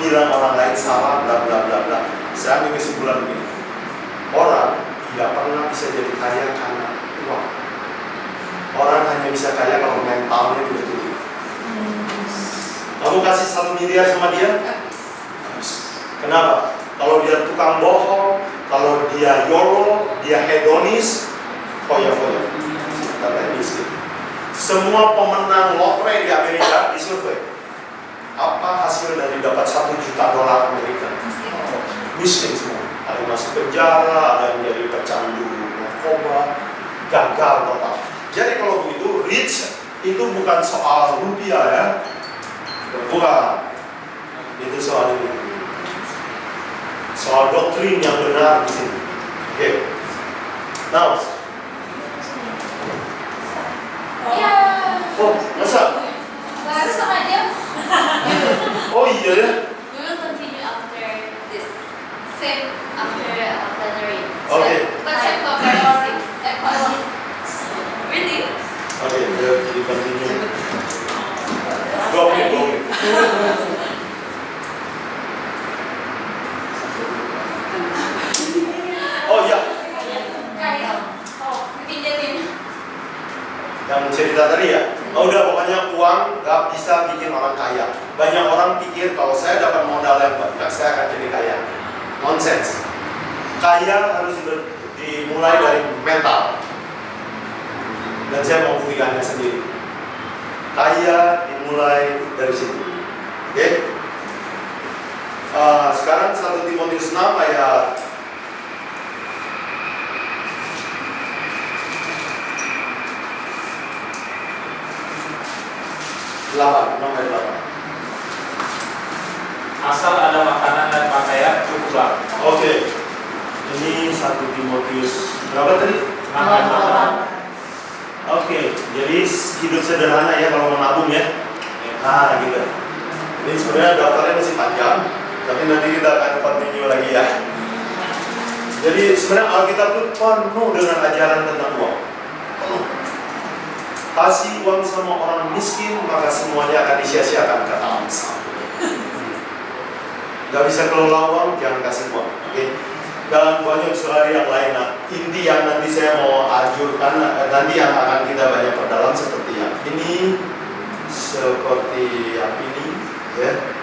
bilang orang lain salah, bla bla bla bla. Saya ambil kesimpulan begini, orang tidak pernah bisa jadi kaya karena uang. Orang hanya bisa kaya kalau mentalnya tidak tinggi. Kamu kasih 1 miliar sama dia, kenapa? Kalau dia tukang bohong, kalau dia YOLO, dia hedonis, foya-foya, katanya miskin. Semua pemenang lotre di Amerika disurvei, apa hasil dari dapat $1 juta Amerika? Miskin semua. Ada yang masuk penjara, ada yang jadi pecandu narkoba, gagal total. Jadi kalau begitu, rich itu bukan soal rupiah ya, bukan. Itu soal ini, soal doktrin yang benar di sini. Oke. Now, Iya. oh masa? Harus sama aja. Oh iya ya. We will continue after this. Same after plenary. Okay. But same conference. Really? Oke, di continue. Go. Oh iya, Kayak pinjemin. yang cerita tadi ya. Oh udah, pokoknya uang gak bisa bikin orang kaya. Banyak orang pikir kalau saya dapat modal yang banyak, saya akan jadi kaya. Nonsense. Kaya harus dimulai dari mental. Dan saya mau buktikannya sendiri. Kaya dimulai dari situ. Oke? Sekarang 1 Timotius 6 ayat 8. Asal ada makanan dan pakaian cukuplah. Oke. Ini 1 Timotius berapa tadi? 8. Oke, jadi hidup sederhana ya kalau mau nabung ya. Nah gitu. Ini sebenarnya daftarnya masih panjang, tapi nanti kita akan continue lagi ya. Jadi sebenarnya Alkitab itu penuh dengan ajaran tentang uang. Penuh. Kasih uang sama orang miskin, maka semuanya akan disia-siakan, kata Amsal. nggak bisa kelola uang, jangan kasih uang. Oke? Dan banyak sekali yang lain. Nah, inti yang nanti saya mau anjurkan, nanti yang akan kita banyak perdalam seperti yang ini, ya.